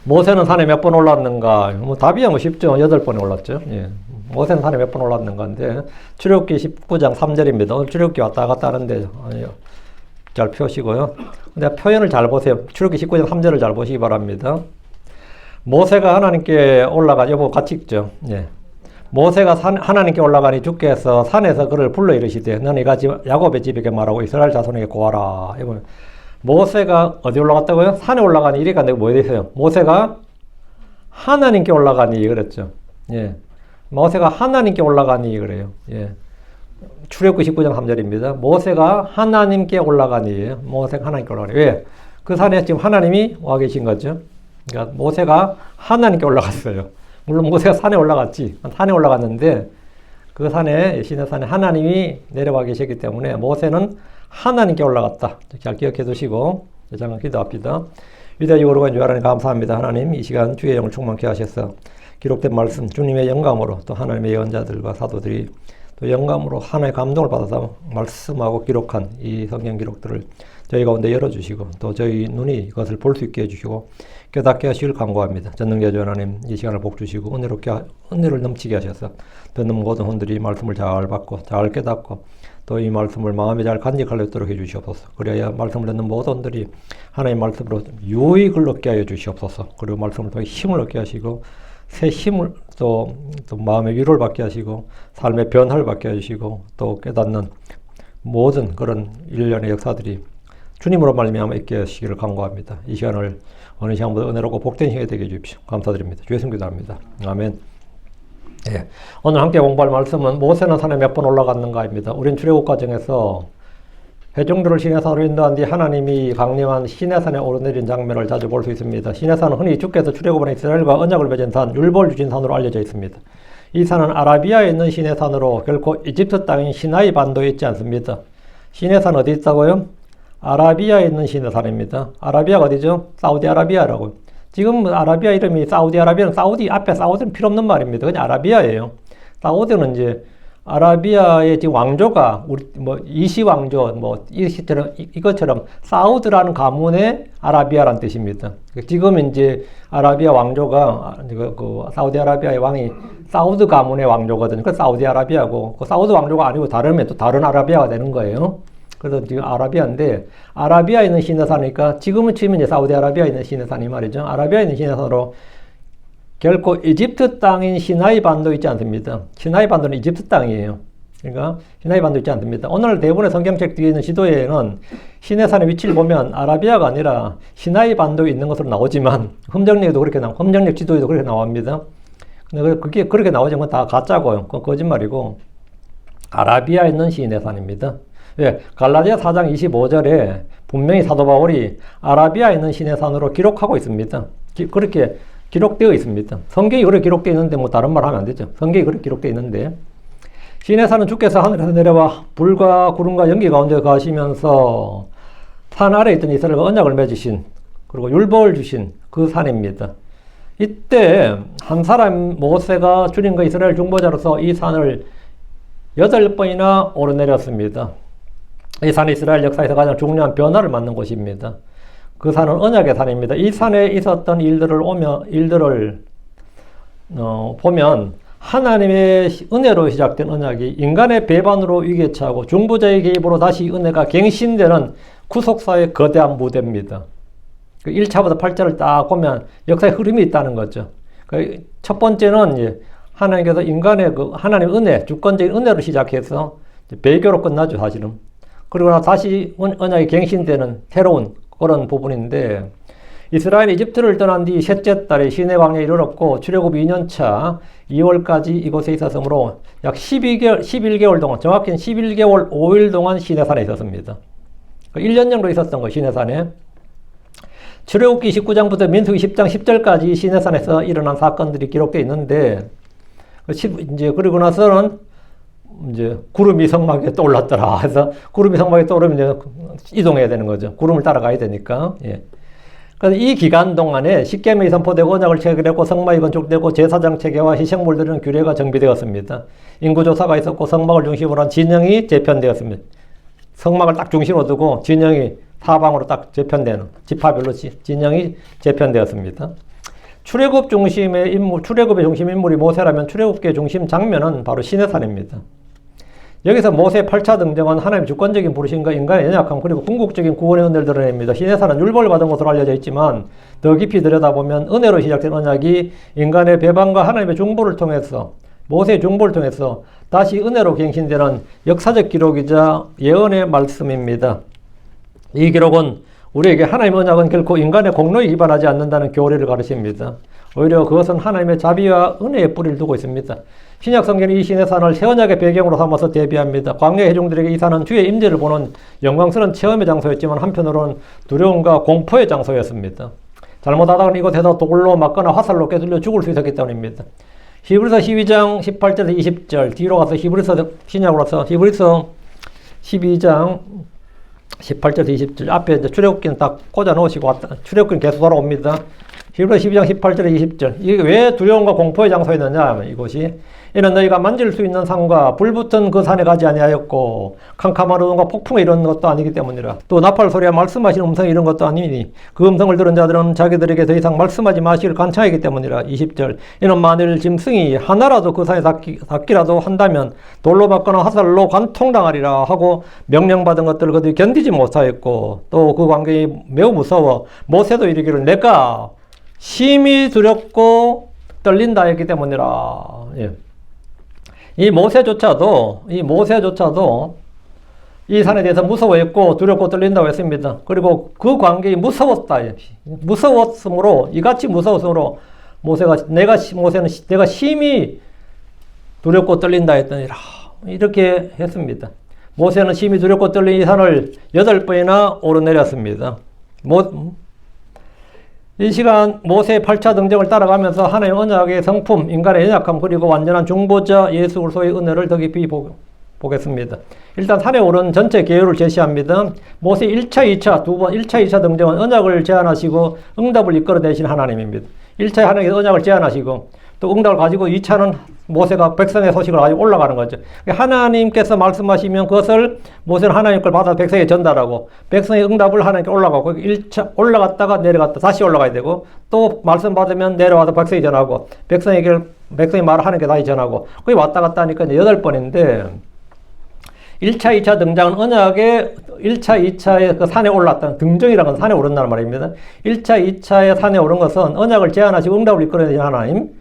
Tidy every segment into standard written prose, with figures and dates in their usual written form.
모세는 산에 몇 번 올랐는가? 뭐 답이야 뭐 쉽죠. 8번에 올랐죠. 예. 모세는 산에 몇 번 올랐는가인데 출애굽기 19장 3절입니다. 오늘 출애굽기 왔다 갔다 하는데 잘 펴시고요. 근데 표현을 잘 보세요. 출애굽기 19장 3절을 잘 보시기 바랍니다. 모세가 하나님께 올라가 여보 같이 읽죠. 예. 모세가 하나님께 올라가니 주께서 산에서 그를 불러 이르시되 너는 이같이 야곱의 집에게 말하고 이스라엘 자손에게 고하라. 여러분 모세가 어디 올라갔다고요? 산에 올라가니 이래가 내가 뭐 되세요? 모세가 하나님께 올라가니 그랬죠. 예. 모세가 하나님께 올라가니 그래요. 예. 출애굽기 19장 3절입니다. 모세가 하나님께 올라가니 모세가 하나님께 올라가니 왜? 그 산에 지금 하나님이 와 계신 거죠. 그러니까 모세가 하나님께 올라갔어요. 물론 모세가 산에 올라갔지. 산에 올라갔는데 그 산에 시내산에 하나님이 내려와 계셨기 때문에 모세는 하나님께 올라갔다. 잘 기억해 두시고 잠깐 기도합시다. 위대하시고 거룩하신 주 하나님 감사합니다. 하나님 이 시간 주의 영을 충만케 하셔서 기록된 말씀 주님의 영감으로 또 하나님의 예언자들과 사도들이 또 영감으로 하나님의 감동을 받아서 말씀하고 기록한 이 성경 기록들을 저희 가운데 열어주시고 또 저희 눈이 이것을 볼 수 있게 해주시고 깨닫게 하시길 간구합니다. 전능자주 하나님 이 시간을 복주시고 은혜를 넘치게 하셔서 듣는 모든 혼들이 말씀을 잘 받고 잘 깨닫고 또 이 말씀을 마음에 잘 간직할 수 있도록 해주시옵소서. 그래야 말씀을 듣는 모든 혼들이 하나님의 말씀으로 유익을 얻게 하여 주시옵소서. 그리고 말씀을 통해 힘을 얻게 하시고 새 힘을 또 마음의 위로를 받게 하시고 삶의 변화를 받게 하시고 또 깨닫는 모든 그런 일련의 역사들이 주님으로 말미암아 있게 하시기를 간구합니다. 이 시간을 어느 시간보다 은혜롭고 복된 시간이 되게 해주십시오. 감사드립니다. 주의 성기도 합니다. 아멘. 예. 오늘 함께 공부할 말씀은 모세는 산에 몇 번 올라갔는가입니다. 우린 출애굽 과정에서 회중들을 시내산으로 인도한 뒤 하나님이 강림한 시내산에 오르내린 장면을 자주 볼 수 있습니다. 시내산은 흔히 주께서 출애굽한 이스라엘과 언약을 맺은 산, 율법을 주신 산으로 알려져 있습니다. 이 산은 아라비아에 있는 시내산으로 결코 이집트 땅인 시나이 반도에 있지 않습니다. 시내산 어디 있다고요? 아라비아에 있는 시내산입니다. 아라비아가 어디죠? 사우디아라비아라고. 지금 아라비아 이름이 사우디아라비아는 사우디 앞에 사우디는 필요 없는 말입니다. 그냥 아라비아예요. 사우디는 이제 아라비아의 지금 왕조가 우리 뭐 이시 왕조 뭐 이것처럼 사우드라는 가문의 아라비아라는 뜻입니다. 지금 이제 아라비아 왕조가 그 사우디아라비아의 왕이 사우드 가문의 왕조거든요. 그 사우디아라비아고 그 사우드 왕조가 아니고 다르면 또 다른 아라비아가 되는 거예요. 그래서 지금 아라비아인데 아라비아에 있는 시내산이니까 지금은 치면 이제 사우디아라비아에 있는 시내산이 말이죠. 아라비아에 있는 시내산으로 결코 이집트 땅인 시나이 반도 있지 않습니다. 시나이 반도는 이집트 땅이에요. 그러니까 시나이 반도 있지 않습니다. 오늘 대부분의 성경책 뒤에 있는 지도에는 시내산의 위치를 보면 아라비아가 아니라 시나이 반도에 있는 것으로 나오지만 흠정력에도 그렇게 흠정력 지도에도 그렇게 나옵니다. 근데 그게 그렇게 나오지만 다 가짜고요. 그건 거짓말이고 아라비아에 있는 시내산입니다. 왜? 갈라디아 4장 25절에 분명히 사도 바울이 아라비아에 있는 시내산으로 기록하고 있습니다. 그렇게 기록되어 있습니다. 성경이 그렇게 기록되어 있는데 뭐 다른 말 하면 안 되죠. 성경이 그렇게 기록되어 있는데 시내산은 주께서 하늘에서 내려와 불과 구름과 연기 가운데 가시면서 산 아래에 있던 이스라엘과 언약을 맺으신 그리고 율법을 주신 그 산입니다. 이때 한 사람 모세가 주님과 이스라엘 중보자로서 이 산을 8번이나 오르내렸습니다. 이 산이 이스라엘 역사에서 가장 중요한 변화를 맞는 곳입니다. 그 산은 언약의 산입니다. 이 산에 있었던 일들을 보면 하나님의 은혜로 시작된 언약이 인간의 배반으로 위기에 처하고 중보자의 개입으로 다시 은혜가 갱신되는 구속사의 거대한 무대입니다. 1차부터 8차를 딱 보면 역사의 흐름이 있다는 거죠. 첫 번째는 하나님께서 인간의 하나님의 은혜, 주권적인 은혜로 시작해서 배교로 끝나죠, 사실은. 그리고 나서 다시 언약이 갱신되는 새로운 그런 부분인데 이스라엘이 이집트를 떠난 뒤 셋째 달에 시내 광야에 이르렀고 출애굽 2년차 2월까지 이곳에 있었으므로 약 11개월 동안 정확히는 11개월 5일 동안 시내산에 있었습니다. 1년 정도 있었던 거 시내산에. 출애굽기 19장부터 민수기 10장 10절까지 시내산에서 일어난 사건들이 기록되어 있는데 이제 그리고 나서는 이제 구름이 성막 위에 떠올랐더라 해서 구름이 성막 위에 떠오르면 이제 이동해야 되는 거죠. 구름을 따라가야 되니까. 예. 그래서 이 기간 동안에 십계명이 선포되고 언약을 체결했고 성막이 건축되고 제사장 체계와 희생물들은 규례가 정비되었습니다. 인구조사가 있었고 성막을 중심으로 한 진영이 재편되었습니다. 성막을 딱 중심으로 두고 진영이 사방으로 딱 재편되는 지파별로 진영이 재편되었습니다. 출애굽 중심의 인물, 출애굽의 중심 인물이 모세라면 출애굽기의 중심 장면은 바로 시내산입니다. 여기서 모세의 8차 등장은 하나님의 주권적인 부르심과 인간의 연약함 그리고 궁극적인 구원의 은혜를 드러냅니다. 시내산은 율법을 받은 것으로 알려져 있지만 더 깊이 들여다보면 은혜로 시작된 언약이 인간의 배반과 하나님의 중보를 통해서 모세의 중보를 통해서 다시 은혜로 갱신되는 역사적 기록이자 예언의 말씀입니다. 이 기록은 우리에게 하나님의 언약은 결코 인간의 공로에 기반하지 않는다는 교리를 가르칩니다. 오히려 그것은 하나님의 자비와 은혜의 뿌리를 두고 있습니다. 신약 성경은 이 시내산을 새 언약의 배경으로 삼아서 대비합니다. 광야 회중들에게 이 산은 주의 임재를 보는 영광스러운 체험의 장소였지만 한편으로는 두려움과 공포의 장소였습니다. 잘못하다가 이곳에서 돌로 맞거나 화살로 꿰뚫려 죽을 수 있었기 때문입니다. 히브리서 12장 18절에서 20절 뒤로 가서 히브리서 신약으로 와서 히브리서 12장 18절에서 20절 앞에 이제 출애굽기는 딱 꽂아 놓으시고 왔다. 출애굽기는 계속 돌아옵니다. 히브리서 12장 18절에 20절. 이게 왜 두려움과 공포의 장소였느냐 하면 이곳이 이는 너희가 만질 수 있는 산과 불붙은 그 산에 가지 아니하였고 캄캄한 어둠과 폭풍이 이런 것도 아니기 때문이라. 또 나팔 소리와 말씀하시는 음성이 이런 것도 아니니 그 음성을 들은 자들은 자기들에게 더 이상 말씀하지 마시기를 간청하기 때문이라. 20절. 이는 만일 짐승이 하나라도 그 산에 닿기라도 한다면 돌로 맞거나 화살로 관통당하리라 하고 명령받은 것들을 그들이 견디지 못하였고 또 그 광경이 매우 무서워 모세도 이르기를 내가 심히 두렵고 떨린다 했기 때문이라. 예. 이 모세조차도 이 산에 대해서 무서워했고 두렵고 떨린다고 했습니다. 그리고 그 광경이 무서웠다. 무서웠으므로 이같이 무서웠으므로 모세는 내가 심히 두렵고 떨린다 했더니라. 이렇게 했습니다. 모세는 심히 두렵고 떨린 이 산을 8번이나 오르내렸습니다. 이 시간 모세의 8차 등정을 따라가면서 하나님의 언약의 성품, 인간의 연약함 그리고 완전한 중보자 예수 그리스도의 은혜를 더 깊이 보겠습니다. 일단 산에 오른 전체 계율을 제시합니다. 모세 1차, 2차, 1차, 2차 등정은 언약을 제안하시고 응답을 이끌어내신 하나님입니다. 1차에 하나님께서 언약을 제안하시고 또 응답을 가지고 2차는 모세가 백성의 소식을 가지고 올라가는 거죠. 하나님께서 말씀하시면 그것을 모세는 하나님 걸 받아 백성에게 전달하고 백성의 응답을 하나님께 올라가고 1차 올라갔다가 내려갔다 다시 올라가야 되고 또 말씀 받으면 내려와서 백성이 전하고 백성이 말을 하나님께 다시 전하고 거기 왔다 갔다 하니까 이제 8번인데 1차, 2차 등장은 언약의 1차, 2차에 그 산에 올랐다는 등정이라는 건 산에 오른다는 말입니다. 1차, 2차에 산에 오른 것은 언약을 제안하시고 응답을 이끌어내신 하나님.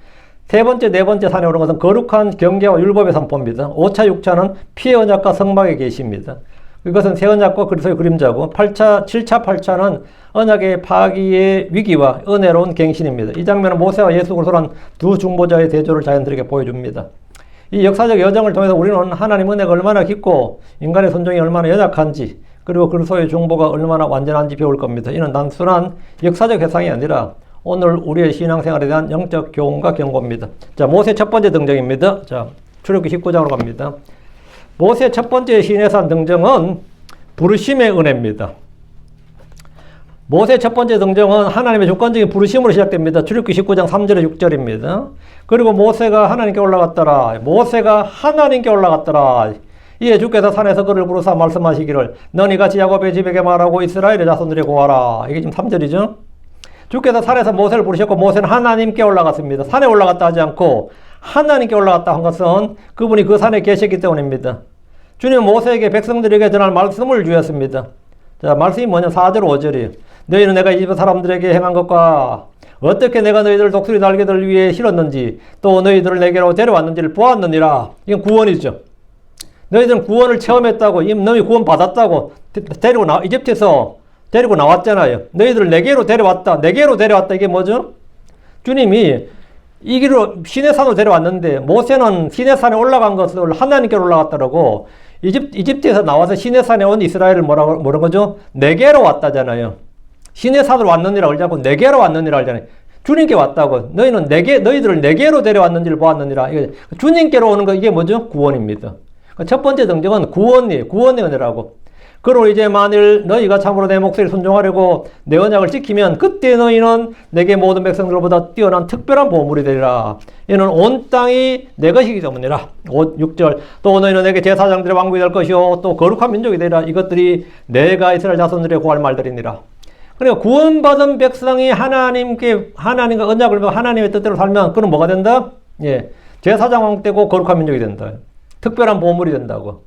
세 번째, 네 번째 산에 오른 것은 거룩한 경계와 율법의 선포입니다. 5차, 6차는 피의 언약과 성막의 계시입니다. 이것은 새 언약과 그리스도의 그림자고 8차, 7차, 8차는 언약의 파기의 위기와 은혜로운 갱신입니다. 이 장면은 모세와 예수 그리스도란 두 중보자의 대조를 자연들에게 보여줍니다. 이 역사적 여정을 통해서 우리는 하나님 은혜가 얼마나 깊고 인간의 선종이 얼마나 연약한지 그리고 그리스도의 중보가 얼마나 완전한지 배울 겁니다. 이는 단순한 역사적 회상이 아니라 오늘 우리의 신앙생활에 대한 영적 교훈과 경고입니다. 자, 모세 첫 번째 등정입니다. 자, 출애굽기 19장으로 갑니다. 모세 첫 번째 시내산 등정은 부르심의 은혜입니다. 모세 첫 번째 등정은 하나님의 주권적인 부르심으로 시작됩니다. 출애굽기 19장 3절에 6절입니다. 그리고 모세가 하나님께 올라갔더라. 모세가 하나님께 올라갔더라. 이에 주께서 산에서 그를 부르사 말씀하시기를 너니 같이 야곱의 집에게 말하고 이스라엘의 자손들에 고하라. 이게 지금 3절이죠. 주께서 산에서 모세를 부르셨고 모세는 하나님께 올라갔습니다. 산에 올라갔다 하지 않고 하나님께 올라갔다 한 것은 그분이 그 산에 계셨기 때문입니다. 주님은 모세에게 백성들에게 전할 말씀을 주셨습니다. 자, 말씀이 뭐냐? 4절 5절이에요. 너희는 내가 이 집 사람들에게 행한 것과 어떻게 내가 너희들을 독수리 날개들 위에 실었는지 또 너희들을 내게로 데려왔는지를 보았느니라. 이건 구원이죠. 너희들은 구원을 체험했다고, 너희 구원 받았다고 이집트에서 데리고 나왔잖아요. 너희들을 내게로 데려왔다. 내게로 데려왔다. 이게 뭐죠? 주님이 이 길로 시내산으로 데려왔는데 모세는 시내산에 올라간 것을 하나님께 올라갔다라고 이집트에서 나와서 시내산에 온 이스라엘을 뭐라는 거죠? 내게로 왔다잖아요. 시내산으로 왔느니라 그러지 않고 내게로 왔느니라 그러잖아요. 주님께 왔다고. 너희들을 내게로 데려왔는지를 보았느니라. 주님께로 오는 거 이게 뭐죠? 구원입니다. 첫 번째 등정은 구원의 은혜라고. 그러므로 이제 만일 너희가 참으로 내 목소리를 순종하려고 내 언약을 지키면 그때 너희는 내게 모든 백성들보다 뛰어난 특별한 보물이 되리라. 이는 온 땅이 내 것이기 때문이라. 6절 또 너희는 내게 제사장들의 왕국이 될 것이요 또 거룩한 민족이 되리라. 이것들이 내가 이스라엘 자손들의 구할 말들이니라. 그러니까 구원받은 백성이 하나님과 언약을 맺고 하나님의 뜻대로 살면 그건 뭐가 된다? 예. 제사장 되고 거룩한 민족이 된다. 특별한 보물이 된다고.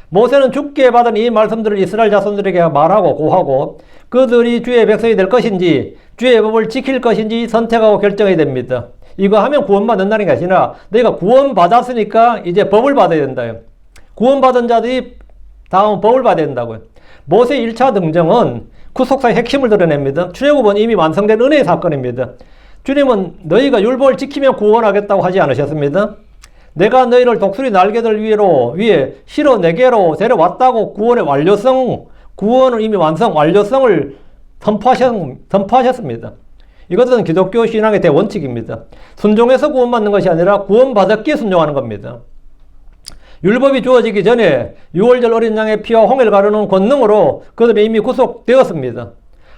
모세는 주께 받은 이 말씀들을 이스라엘 자손들에게 말하고 고하고 그들이 주의 백성이 될 것인지 주의 법을 지킬 것인지 선택하고 결정해야 됩니다. 이거 하면 구원받는다는 게 아니라 너희가 구원받았으니까 이제 법을 받아야 된다. 구원받은 자들이 다음 법을 받아야 된다고요. 모세 1차 등정은 구속사의 핵심을 드러냅니다. 출애굽은 이미 완성된 은혜의 사건입니다. 주님은 너희가 율법을 지키면 구원하겠다고 하지 않으셨습니다. 내가 너희를 독수리 날개들 위에 실어 내게로 데려왔다고 구원을 이미 완성을 선포하셨습니다. 이것은 기독교 신앙의 대원칙입니다. 순종해서 구원받는 것이 아니라 구원받았기에 순종하는 겁니다. 율법이 주어지기 전에 6월절 어린 양의 피와 홍해를 가르는 권능으로 그들이 이미 구속되었습니다.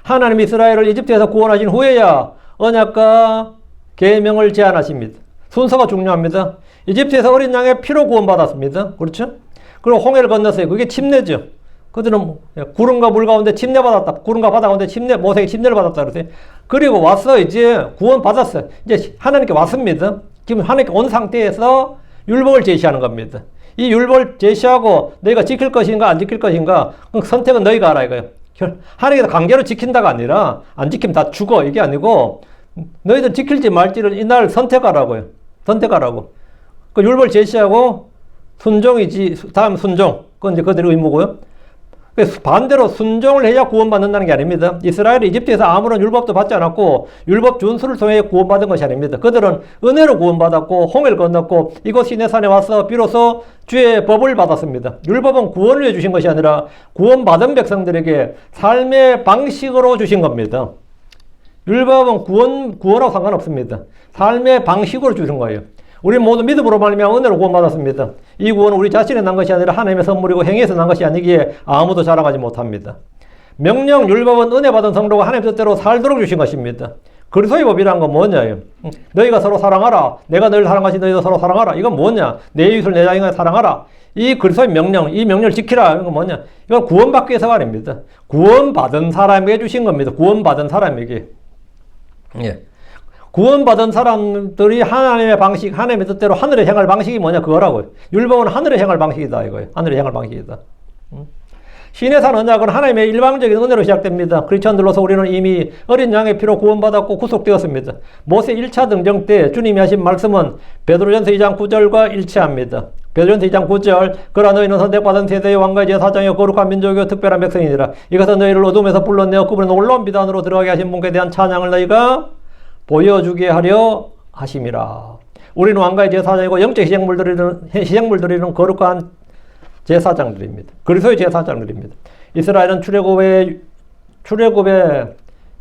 하나님 이스라엘을 이집트에서 구원하신 후에야 언약과 계명을 제안하십니다. 순서가 중요합니다. 이집트에서 어린 양의 피로 구원받았습니다. 그렇죠? 그리고 홍해를 건넜어요. 그게 침례죠. 그들은 구름과 물 가운데 침례 받았다. 구름과 바다 가운데 모세에게 침례를 받았다. 그러세요. 그리고 와서 이제 구원받았어요. 이제 하나님께 왔습니다. 지금 하나님께 온 상태에서 율법을 제시하는 겁니다. 이 율법을 제시하고 너희가 지킬 것인가 안 지킬 것인가 선택은 너희가 알아 이거예요. 하나님께서 강제로 지킨다가 아니라 안 지키면 다 죽어 이게 아니고 너희들 지킬지 말지를 이날 선택하라고요. 선택하라고. 그 율법을 제시하고 순종이지 다음 순종 그건 이제 그들의 의무고요. 반대로 순종을 해야 구원받는다는 게 아닙니다. 이스라엘이 이집트에서 아무런 율법도 받지 않았고 율법 준수를 통해 구원받은 것이 아닙니다. 그들은 은혜로 구원받았고 홍해를 건넜고 이곳 시내산에 와서 비로소 주의 법을 받았습니다. 율법은 구원을 위해 주신 것이 아니라 구원받은 백성들에게 삶의 방식으로 주신 겁니다. 율법은 구원하고 상관없습니다. 삶의 방식으로 주신 거예요. 우리 모두 믿음으로 말미암아 은혜로 구원받았습니다. 이 구원은 우리 자신에 난 것이 아니라 하나님의 선물이고 행위에서 난 것이 아니기에 아무도 자랑하지 못합니다. 명령, 율법은 은혜 받은 성도가 하나님 뜻대로 살도록 주신 것입니다. 그리스도의 법이란 건 뭐냐요? 너희가 서로 사랑하라. 내가 너희를 사랑하시 너희도 서로 사랑하라. 이건 뭐냐? 내 이웃을 내 자신과 사랑하라. 이 그리스도의 명령, 이 명령을 지키라. 이건 뭐냐? 이건 구원받기 위해서가 아닙니다. 구원받은 사람에게 주신 겁니다. 구원받은 사람에게. 예. 구원받은 사람들이 하나님의 방식, 하나님의 뜻대로 하늘에 행할 방식이 뭐냐? 그거라고요. 율법은 하늘에 행할 방식이다. 이거예요. 하늘에 행할 방식이다. 시내산 언약은 하나님의 일방적인 은혜로 시작됩니다. 크리스천들로서 우리는 이미 어린 양의 피로 구원받았고 구속되었습니다. 모세 1차 등정 때 주님이 하신 말씀은 베드로전서 2장 9절과 일치합니다. 베드로전서 2장 9절 그러나 너희는 선택받은 세대의 왕가의 제사장이요 거룩한 민족이요 특별한 백성이니라. 이것은 너희를 어둠에서 불러내어 그분의 놀라운 비단으로 들어가게 하신 분께 대한 찬양을 너희가 보여주게 하려 하심이라. 우리는 왕가의 제사장이고 영적 희생물 드리는 거룩한 제사장들입니다. 그리스도의 제사장들입니다. 이스라엘은 출애굽의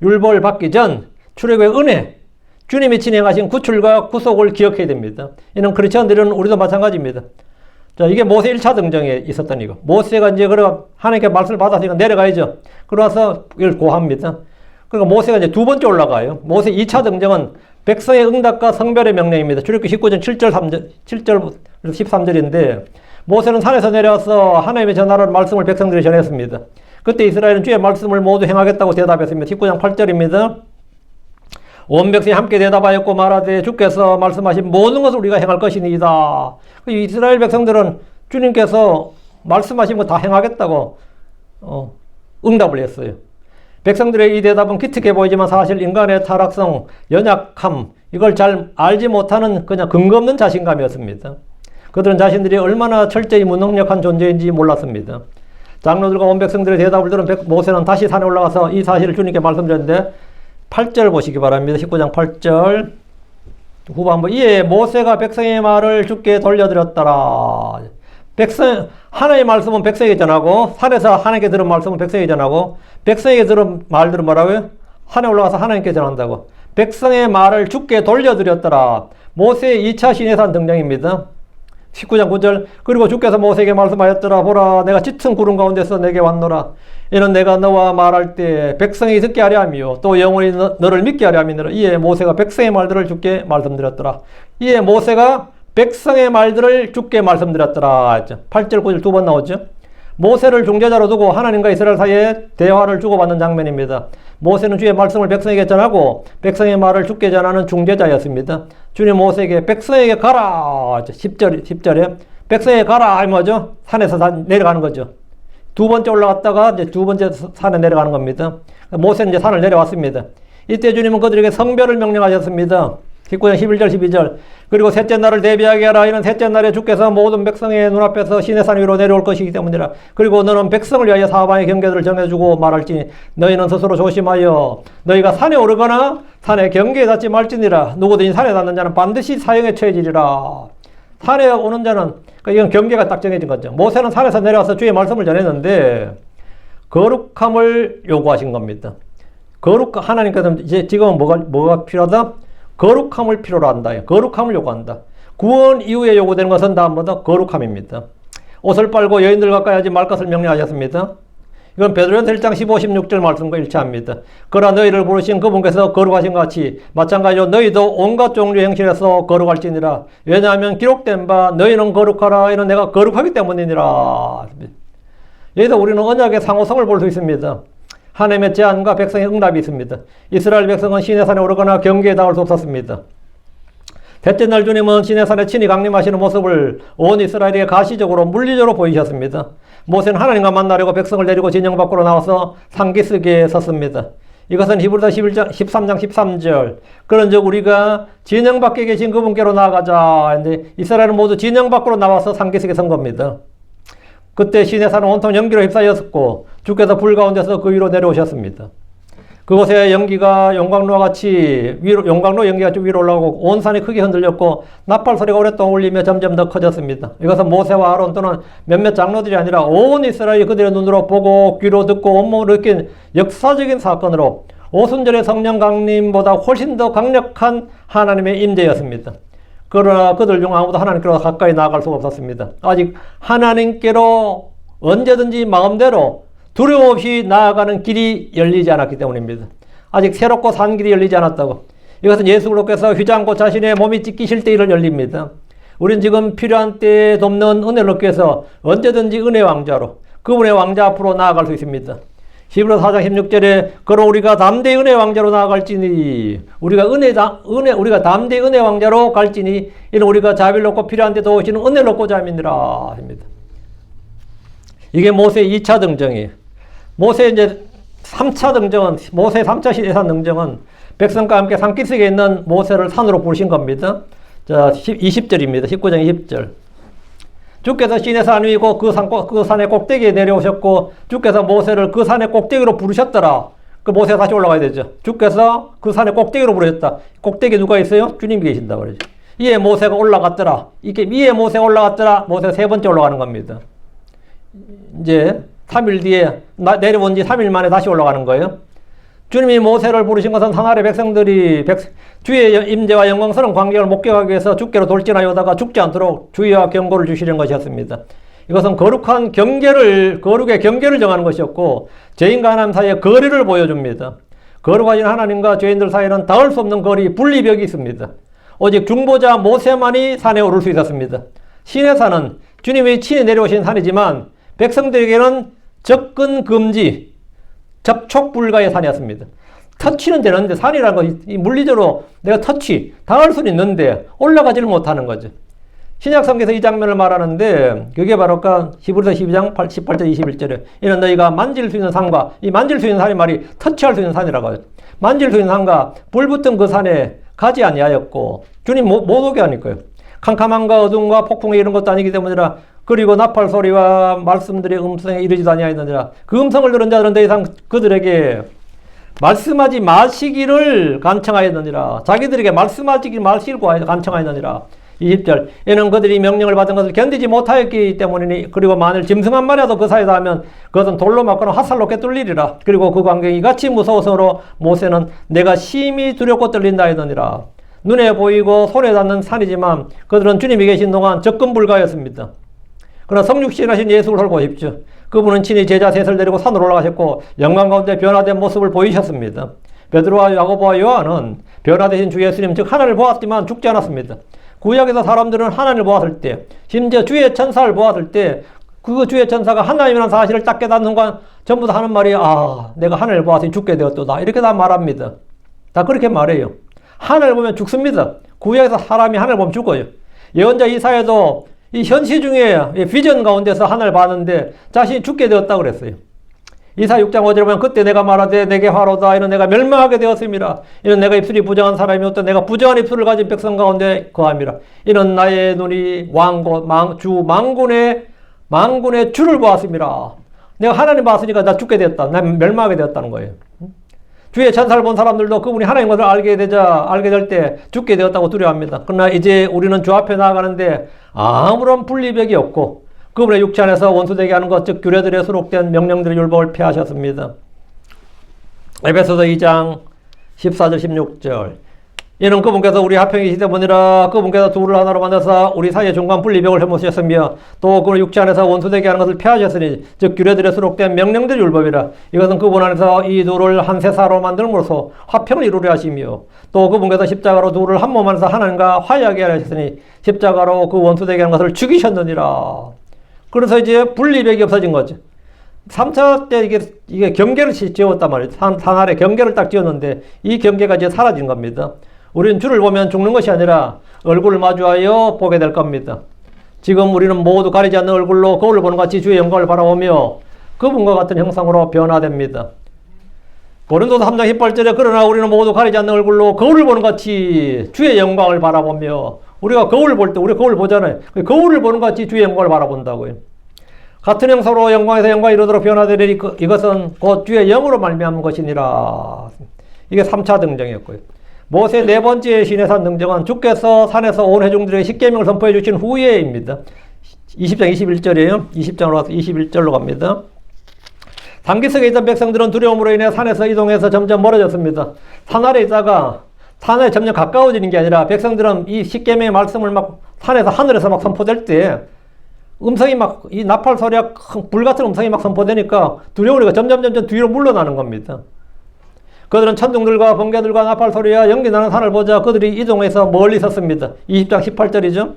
율법을 받기 전 출애굽의 은혜, 주님이 진행하신 구출과 구속을 기억해야 됩니다. 이는 크리스천들은 우리도 마찬가지입니다. 자, 이게 모세 1차 등정에 있었던 이거. 모세가 이제 하나님께 말씀을 받았으니까 내려가야죠. 그러서 이걸 고합니다. 그러니까 모세가 이제 두 번째 올라가요. 모세 2차 등정은 백성의 응답과 성별의 명령입니다. 출애굽기 19장 7절 13절인데 모세는 산에서 내려와서 하나님의 전하라는 말씀을 백성들이 전했습니다. 그때 이스라엘은 주의 말씀을 모두 행하겠다고 대답했습니다. 19장 8절입니다. 온 백성이 함께 대답하였고 말하되 주께서 말씀하신 모든 것을 우리가 행할 것이니이다. 이스라엘 백성들은 주님께서 말씀하신 거 다 행하겠다고 응답을 했어요. 백성들의 이 대답은 기특해 보이지만 사실 인간의 타락성, 연약함, 이걸 잘 알지 못하는 그냥 근거 없는 자신감이었습니다. 그들은 자신들이 얼마나 철저히 무능력한 존재인지 몰랐습니다. 장로들과 온 백성들의 대답을 들은 모세는 다시 산에 올라가서 이 사실을 주님께 말씀드렸는데 8절 보시기 바랍니다. 19장 8절 후반부 이에 모세가 백성의 말을 주께 돌려드렸더라. 하나님의 말씀은 백성에게 전하고 산에서 하나님께 들은 말씀은 백성에게 전하고 백성에게 들은 말들은 뭐라고요? 산에 올라가서 하나님께 전한다고. 백성의 말을 주께 돌려드렸더라. 모세의 2차 시내산 등장입니다. 19장 9절 그리고 주께서 모세에게 말씀하였더라. 보라 내가 짙은 구름 가운데서 내게 왔노라. 이는 내가 너와 말할 때 백성이 듣게 하려 함이요 또 영원히 너를 믿게 하려 함이니라. 이에 모세가 백성의 말들을 주께 말씀드렸더라. 이에 모세가 백성의 말들을 주께 말씀드렸더라. 8절 9절 두 번 나오죠. 모세를 중재자로 두고 하나님과 이스라엘 사이에 대화를 주고받는 장면입니다. 모세는 주의 말씀을 백성에게 전하고 백성의 말을 주께 전하는 중재자였습니다. 주님 모세에게 백성에게 가라. 10절에 백성에게 가라. 이 뭐죠? 산에서 내려가는 거죠. 두 번째 올라갔다가 이제 두 번째 산에 내려가는 겁니다. 모세는 이제 산을 내려왔습니다. 이때 주님은 그들에게 성별을 명령하셨습니다. 19장 11절 12절. 그리고 셋째 날을 대비하게 하라. 이는 셋째 날에 주께서 모든 백성의 눈앞에서 시내산 위로 내려올 것이기 때문이라. 그리고 너는 백성을 위하여 사방의 경계들을 정해주고 말할지니 너희는 스스로 조심하여 너희가 산에 오르거나 산의 경계에 닿지 말지니라. 누구든지 산에 닿는 자는 반드시 사형에 처해지리라. 산에 오는 자는, 그러니까 이건 경계가 딱 정해진 거죠. 모세는 산에서 내려와서 주의 말씀을 전했는데 거룩함을 요구하신 겁니다. 하나님께서 이제 지금은 뭐가 필요하다? 거룩함을 필요로 한다. 거룩함을 요구한다. 구원 이후에 요구되는 것은 다음보다 거룩함입니다. 옷을 빨고 여인들 가까이 하지 말 것을 명령하셨습니다. 이건 베드로전서 1장 15, 16절 말씀과 일치합니다. 그러나 너희를 부르신 그분께서 거룩하신 것 같이 마찬가지로 너희도 온갖 종류의 행실에서 거룩할지니라. 왜냐하면 기록된 바 너희는 거룩하라. 이는 내가 거룩하기 때문이니라. 여기서 우리는 언약의 상호성을 볼 수 있습니다. 하나님의 제안과 백성의 응답이 있습니다. 이스라엘 백성은 시내산에 오르거나 경계에 닿을 수 없었습니다. 셋째 날 주님은 시내산에 친히 강림하시는 모습을 온 이스라엘에게 가시적으로 물리적으로 보이셨습니다. 모세는 하나님과 만나려고 백성을 데리고 진영 밖으로 나와서 상기슭에 섰습니다. 이것은 히브리서 13장 13절. 그런즉 우리가 진영 밖에 계신 그분께로 나아가자. 근데 이스라엘은 모두 진영 밖으로 나와서 상기슭에 선 겁니다. 그때 시내산은 온통 연기로 휩싸였었고 주께서 불 가운데서 그 위로 내려오셨습니다. 그곳에 연기가 용광로와 같이 용광로 연기가 좀 위로 올라오고 온 산이 크게 흔들렸고 나팔 소리가 오랫동안 울리며 점점 더 커졌습니다. 이것은 모세와 아론 또는 몇몇 장로들이 아니라 온 이스라엘이 그들의 눈으로 보고 귀로 듣고 온몸으로 느낀 역사적인 사건으로 오순절의 성령 강림보다 훨씬 더 강력한 하나님의 임재였습니다. 그러나 그들 중 아무도 하나님께로 가까이 나아갈 수가 없었습니다. 아직 하나님께로 언제든지 마음대로 두려움 없이 나아가는 길이 열리지 않았기 때문입니다. 아직 새롭고 산 길이 열리지 않았다고. 이것은 예수 그리스도께서 휘장고 자신의 몸이 찢기실 때 열립니다. 우린 지금 필요한 때에 돕는 은혜를 얻기 위해서 언제든지 은혜 왕자로 그분의 왕자 앞으로 나아갈 수 있습니다. 히브리서 4장 16절에 그러 우리가 담대히 은혜 왕자로 나아갈지니 우리가 담대히 은혜 왕자로 갈지니 이는 우리가 자비를 얻고 필요한 데 도우시는 은혜를 얻고자 함이니라 합니다. 이게 모세의 2차 등정이에요. 모세의 이제 3차 등정은 모세의 3차 시대산 등정은 백성과 함께 산기슭에 있는 모세를 산으로 부르신 겁니다. 자, 20절입니다. 19장 20절. 주께서 시내산 위이고 그 산의 꼭대기에 내려오셨고 주께서 모세를 그 산의 꼭대기로 부르셨더라. 그 모세가 다시 올라가야 되죠. 주께서 그 산의 꼭대기로 부르셨다. 꼭대기에 누가 있어요? 주님이 계신다 그러죠. 이에 모세가 올라갔더라. 이게 위에 모세가 올라갔더라. 모세가 세 번째 올라가는 겁니다. 이제 3일 뒤에 내려온 지 3일 만에 다시 올라가는 거예요. 주님이 모세를 부르신 것은 하나님의 백성들이 주의 임재와 영광스러운 광경을 목격하기 위해서 주께로 돌진하여 오다가 죽지 않도록 주의와 경고를 주시는 것이었습니다. 이것은 거룩의 경계를 정하는 것이었고 죄인과 하나님 사이의 거리를 보여줍니다. 거룩하신 하나님과 죄인들 사이에는 닿을 수 없는 거리, 분리벽이 있습니다. 오직 중보자 모세만이 산에 오를 수 있었습니다. 시내산은 주님이 친히 내려오신 산이지만 백성들에게는 접근 금지, 접촉 불가의 산이었습니다. 터치는 되는데 산이라는 것이 물리적으로 내가 닿을 수는 있는데 올라가지를 못하는 거죠. 신약성경에서 이 장면을 말하는데 그게 바로 히브리서 12장 18절 21절에 이는 너희가 만질 수 있는 산과 이 만질 수 있는 산이 말이 터치할 수 있는 산이라고 하죠. 만질 수 있는 산과 불 붙은 그 산에 가지 아니하였고 주님 못 오게 하니까요. 캄캄함과 어둠과 폭풍이 이런 것도 아니기 때문이라 그리고 나팔 소리와 말씀들의 음성에 이르지도 아니하였느니라. 그 음성을 들은 자들은 더 이상 그들에게 말씀하지 마시기를 간청하였느니라. 자기들에게 말씀하지 마시고 간청하였느니라. 20절 이는 그들이 명령을 받은 것을 견디지 못하였기 때문이니 그리고 만일 짐승 한 마리라도 그 사이에 닿으면 그것은 돌로 맞거나 화살로 꿰뚫리리라. 그리고 그 광경이 이같이 무서워서로 모세는 내가 심히 두렵고 떨린다 하였느니라. 눈에 보이고 손에 닿는 산이지만 그들은 주님이 계신 동안 접근 불가였습니다. 그러나 성육신하신 예수를 hold 보십시오. 그분은 친히 제자 셋을 데리고 산으로 올라가셨고 영광 가운데 변화된 모습을 보이셨습니다. 베드로와 야고보와 요한은 변화되신 주 예수님 즉 하나님을 보았지만 죽지 않았습니다. 구약에서 사람들은 하나님을 보았을 때 심지어 주의 천사를 보았을 때 그 주의 천사가 하나님이라는 사실을 딱 깨닫는 순간 전부 다 하는 말이 내가 하늘을 보았으니 죽게 되었도다. 이렇게 다 말합니다. 다 그렇게 말해요. 하늘을 보면 죽습니다. 구약에서 사람이 하늘을 보면 죽어요. 예언자 이사야도 이 현시 중에 비전 가운데서 하늘을 봤는데 자신이 죽게 되었다고 그랬어요. 이사 6장 5절에 보면 그때 내가 말하되 내게 화로다 이는 내가 멸망하게 되었음이라 이는 내가 입술이 부정한 사람이었다 내가 부정한 입술을 가진 백성 가운데 거함이라 이는 나의 눈이 망군의 주를 보았음이라. 내가 하나님 봤으니까 나 죽게 되었다. 나 멸망하게 되었다는 거예요. 주의 천사를 본 사람들도 그분이 하나님 것을 알게 될 때 죽게 되었다고 두려워합니다. 그러나 이제 우리는 주 앞에 나아가는데 아무런 분리벽이 없고 그분의 육체 안에서 원수되게 하는 것, 즉 규례들에 수록된 명령들의 율법을 폐하셨습니다. 에베소서 2장 14절 16절 이는 그분께서 우리 합평이 시대 보니라 그분께서 둘을 하나로 만드사 우리 사이에 중간 분리벽을 해놓으셨으며 또 그분의 육체 안에서 원수되게 하는 것을 폐하셨으니 즉 규례들에 수록된 명령들의 율법이라 이것은 그분 안에서 이 둘을 한 세사로 만들므로써 화평을 이루려 하시며 또 그분께서 십자가로 둘을 한 몸 안에서 하나님과 화해하게 하셨으니 십자가로 그 원수되게 하는 것을 죽이셨느니라. 그래서 이제 분리벽이 없어진 거죠. 3차 때 이게 경계를 지었단 말이에요. 산 아래 경계를 딱 지었는데 이 경계가 이제 사라진 겁니다. 우리는 주를 보면 죽는 것이 아니라 얼굴을 마주하여 보게 될 겁니다. 지금 우리는 모두 가리지 않는 얼굴로 거울을 보는 같이 주의 영광을 바라보며 그분과 같은 형상으로 변화됩니다. 고린도서 3장 18절에 그러나 우리는 모두 가리지 않는 얼굴로 거울을 보는 같이 주의 영광을 바라보며 우리가 거울을 볼 때 우리 거울 보잖아요. 거울을 보는 같이 주의 영광을 바라본다고요. 같은 형상으로 영광에서 영광이 이르도록 변화되리니 이것은 곧 주의 영으로 말미암은 것이니라. 이게 3차 등정이었고요. 모세 네 번째 시내산 등정은 주께서 산에서 온 회중들에게 십계명을 선포해 주신 후에입니다. 20장 21절이에요. 20장으로 가서 21절로 갑니다. 단기석에 있던 백성들은 두려움으로 인해 산에서 이동해서 점점 멀어졌습니다. 산 아래 있다가 산에 점점 가까워지는 게 아니라 백성들은 이 십계명의 말씀을 막 산에서 하늘에서 막 선포될 때 음성이 막 이 나팔 소리가 불같은 음성이 막 선포되니까 두려우니까 점점 뒤로 물러나는 겁니다. 그들은 천둥들과 번개들과 나팔 소리와 연기나는 산을 보자 그들이 이동해서 멀리 섰습니다. 20장 18절이죠.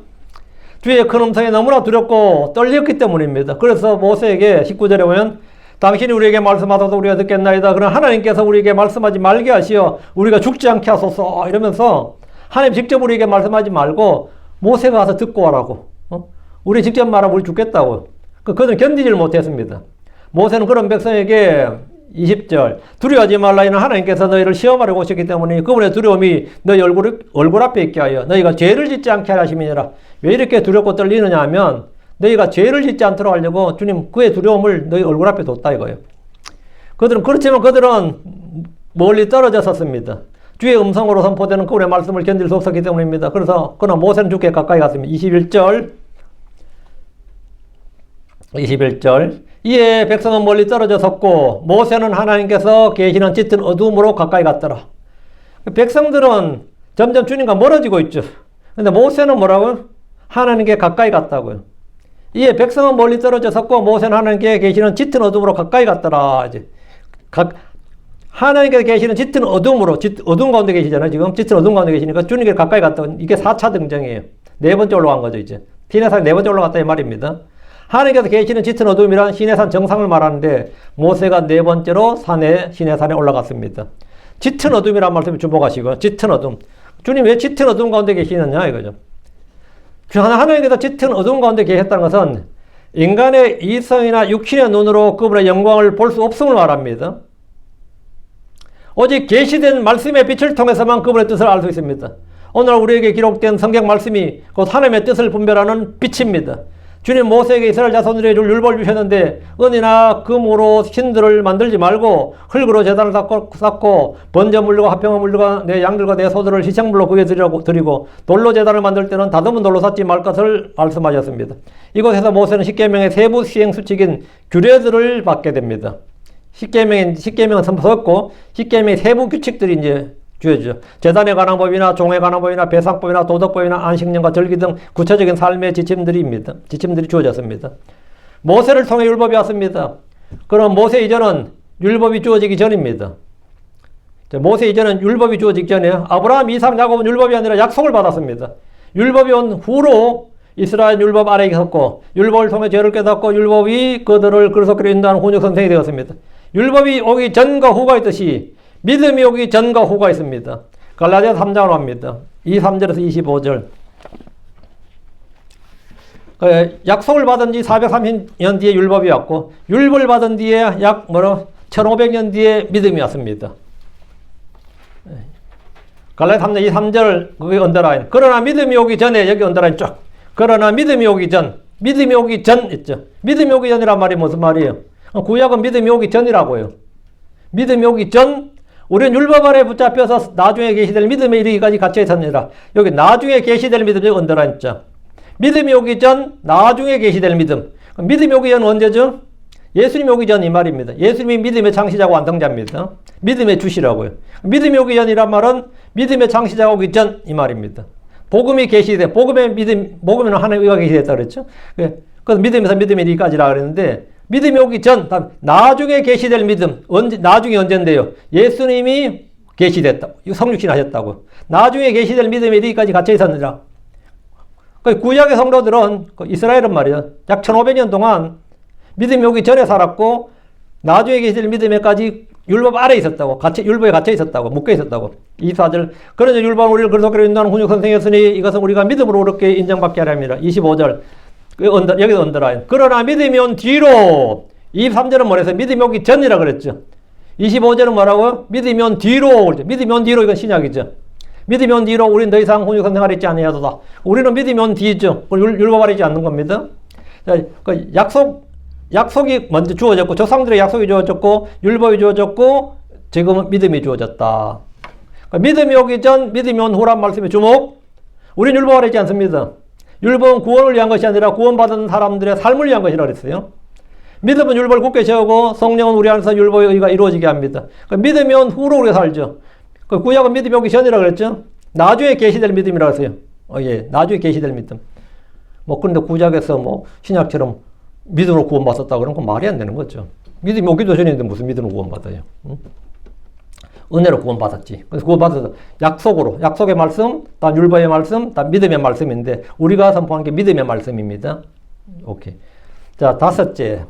주의 큰 음성이 너무나 두렵고 떨렸기 때문입니다. 그래서 모세에게 19절에 보면 당신이 우리에게 말씀하셔도 우리가 듣겠나이다. 그러나 하나님께서 우리에게 말씀하지 말게 하시어 우리가 죽지 않게 하소서 이러면서 하나님 직접 우리에게 말씀하지 말고 모세가 가서 듣고 와라고. 우리 직접 말하면 우리 죽겠다고. 그들은 견디지를 못했습니다. 모세는 그런 백성에게 20절 두려워하지 말라 이는 하나님께서 너희를 시험하려고 오셨기 때문에 그분의 두려움이 너희 얼굴 앞에 있게 하여 너희가 죄를 짓지 않게 하심이니라. 왜 이렇게 두렵고 떨리느냐 하면 너희가 죄를 짓지 않도록 하려고 주님 그의 두려움을 너희 얼굴 앞에 뒀다 이거예요. 그렇지만 그들은 멀리 떨어져 섰습니다. 주의 음성으로 선포되는 그분의 말씀을 견딜 수 없었기 때문입니다. 그래서 그러나 모세는 주께 가까이 갔습니다. 21절 이에 백성은 멀리 떨어져 섰고 모세는 하나님께서 계시는 짙은 어두움으로 가까이 갔더라. 백성들은 점점 주님과 멀어지고 있죠. 근데 모세는 뭐라고요? 하나님께 가까이 갔다고요. 이에 백성은 멀리 떨어져 섰고 모세는 하나님께 계시는 짙은 어둠으로 가까이 갔더라. 이제 하나님께서 계시는 짙은 어둠으로 어둠 가운데 계시잖아요. 지금 짙은 어둠 가운데 계시니까 주님께 가까이 갔다. 이게 4차 등정이에요. 네 번째 올라간 거죠. 이제 시내산 네 번째 올라갔다 이 말입니다. 하나님께서 계시는 짙은 어둠이란 시내산 정상을 말하는데 모세가 네 번째로 시내산에 올라갔습니다. 짙은 어둠이란 말씀에 주목하시고 짙은 어둠. 주님 왜 짙은 어둠 가운데 계시느냐 이거죠. 하나님께서 짙은 어둠 가운데 계셨다는 것은 인간의 이성이나 육신의 눈으로 그분의 영광을 볼 수 없음을 말합니다. 오직 계시된 말씀의 빛을 통해서만 그분의 뜻을 알 수 있습니다. 오늘 우리에게 기록된 성경 말씀이 곧 하나님의 뜻을 분별하는 빛입니다. 주님 모세에게 이스라엘 자손들에게 줄 율법을 주셨는데 은이나 금으로 신들을 만들지 말고 흙으로 제단을 쌓고 번제 물과 화평의 물과 내 양들과 내 소들을 희생물로 구해 드리고 돌로 제단을 만들 때는 다듬은 돌로 쌓지 말 것을 말씀하셨습니다. 이곳에서 모세는 십계명의 세부 시행 수칙인 규례들을 받게 됩니다. 십계명은 선포했고 십계명의 세부 규칙들이 이제 주어지죠. 제단에 관한 법이나 종에 관한 법이나 배상법이나 도덕법이나 안식년과 절기 등 구체적인 삶의 지침들이 주어졌습니다. 모세를 통해 율법이 왔습니다. 그럼 모세 이전은 율법이 주어지기 전입니다. 모세 이전은 율법이 주어지기 전에 아브라함, 이삭, 야곱은 율법이 아니라 약속을 받았습니다. 율법이 온 후로 이스라엘 율법 아래에 있었고 율법을 통해 죄를 깨닫고 율법이 그들을 그리스도께로 인도하는 훈육 선생이 되었습니다. 율법이 오기 전과 후가 있듯이 믿음이 오기 전과 후가 있습니다. 갈라디아서 3장으로 갑니다. 23절에서 25절. 약속을 받은 지 430년 뒤에 율법이 왔고 율법을 받은 뒤에 약 1500년 뒤에 믿음이 왔습니다. 갈라디아 3장 23절 그게 언더라인. 그러나 믿음이 오기 전에 여기 언더라인 쫙. 그러나 믿음이 오기 전 있죠. 믿음이 오기 전이란 말이 무슨 말이에요? 구약은 믿음이 오기 전이라고요. 믿음이 오기 전 우리는 율법 아래 붙잡혀서 나중에 계시될 믿음에 이르기까지 갇혀 있었느니라. 여기 나중에 계시될 믿음 여기 언더라인 쫙. 믿음이 오기 전 나중에 계시될 믿음. 믿음이 오기 전 언제죠? 예수님이 오기 전 이 말입니다. 예수님이 믿음의 창시자고 완성자입니다. 믿음의 주시라고요. 믿음이 오기 전이란 말은 믿음의 창시자가 오기 전 이 말입니다. 복음이 계시되 복음에는 하나님의 의가 계시됐다 그랬죠. 그래서 믿음에서 믿음에 이르기까지라 그랬는데 믿음이 오기 전 나중에 계시될 믿음 나중에 언젠데요? 예수님이 계시됐다. 성육신 하셨다고. 나중에 계시될 믿음에 이르기까지 갇혀 있었느니라. 구약의 성도들은 이스라엘은 말이야. 약 1500년 동안 믿음이 오기 전에 살았고 나중에 계실 믿음에까지 율법 아래에 있었다고. 율법에 갇혀 있었다고. 묶여 있었다고. 24절. 그러나 율법은 우리를 그리스도께로 인도하는 훈육 선생이었으니 이것은 우리가 믿음으로 옳게 인정받게 하려 합니다. 25절. 여기도 언더라인. 그러나 믿음이 온 뒤로 23절은 뭐래서 믿음이 오기 전이라 그랬죠. 25절은 뭐라고? 믿음이 온 뒤로. 믿음이 온 뒤로 이건 신약이죠. 믿음이 온 뒤로 우리는 더 이상 훈육 선생 아래 있지 아니하도다. 우리는 믿음이 온 뒤죠. 율법 아래 있지 않는 겁니다. 그 약속이 먼저 주어졌고 조상들의 약속이 주어졌고 율법이 주어졌고 지금은 믿음이 주어졌다. 그러니까 믿음이 오기 전 믿음이 온 후란 말씀에 주목. 우리는 율법 아래 있지 않습니다. 율법은 구원을 위한 것이 아니라 구원받은 사람들의 삶을 위한 것이라고 했어요. 믿음은 율법을 굳게 세우고 성령은 우리 안에서 율법의 의가 이루어지게 합니다. 그러니까 믿음이 온 후로 우리가 살죠. 그 구약은 믿음이 오기 전이라고 그랬죠. 나중에 계시될 믿음이라고 했어요. 예, 나중에 계시될 믿음. 그런데 구약에서 신약처럼 믿음으로 구원받았다 그러면 그건 말이 안 되는 거죠. 믿음이 오기도 전인데 무슨 믿음으로 구원받아요? 응? 은혜로 구원받았지. 그래서 구원받아서 약속의 말씀, 다음 율법의 말씀, 다음 믿음의 말씀인데 우리가 선포한 게 믿음의 말씀입니다. 오케이. 자, 다섯째.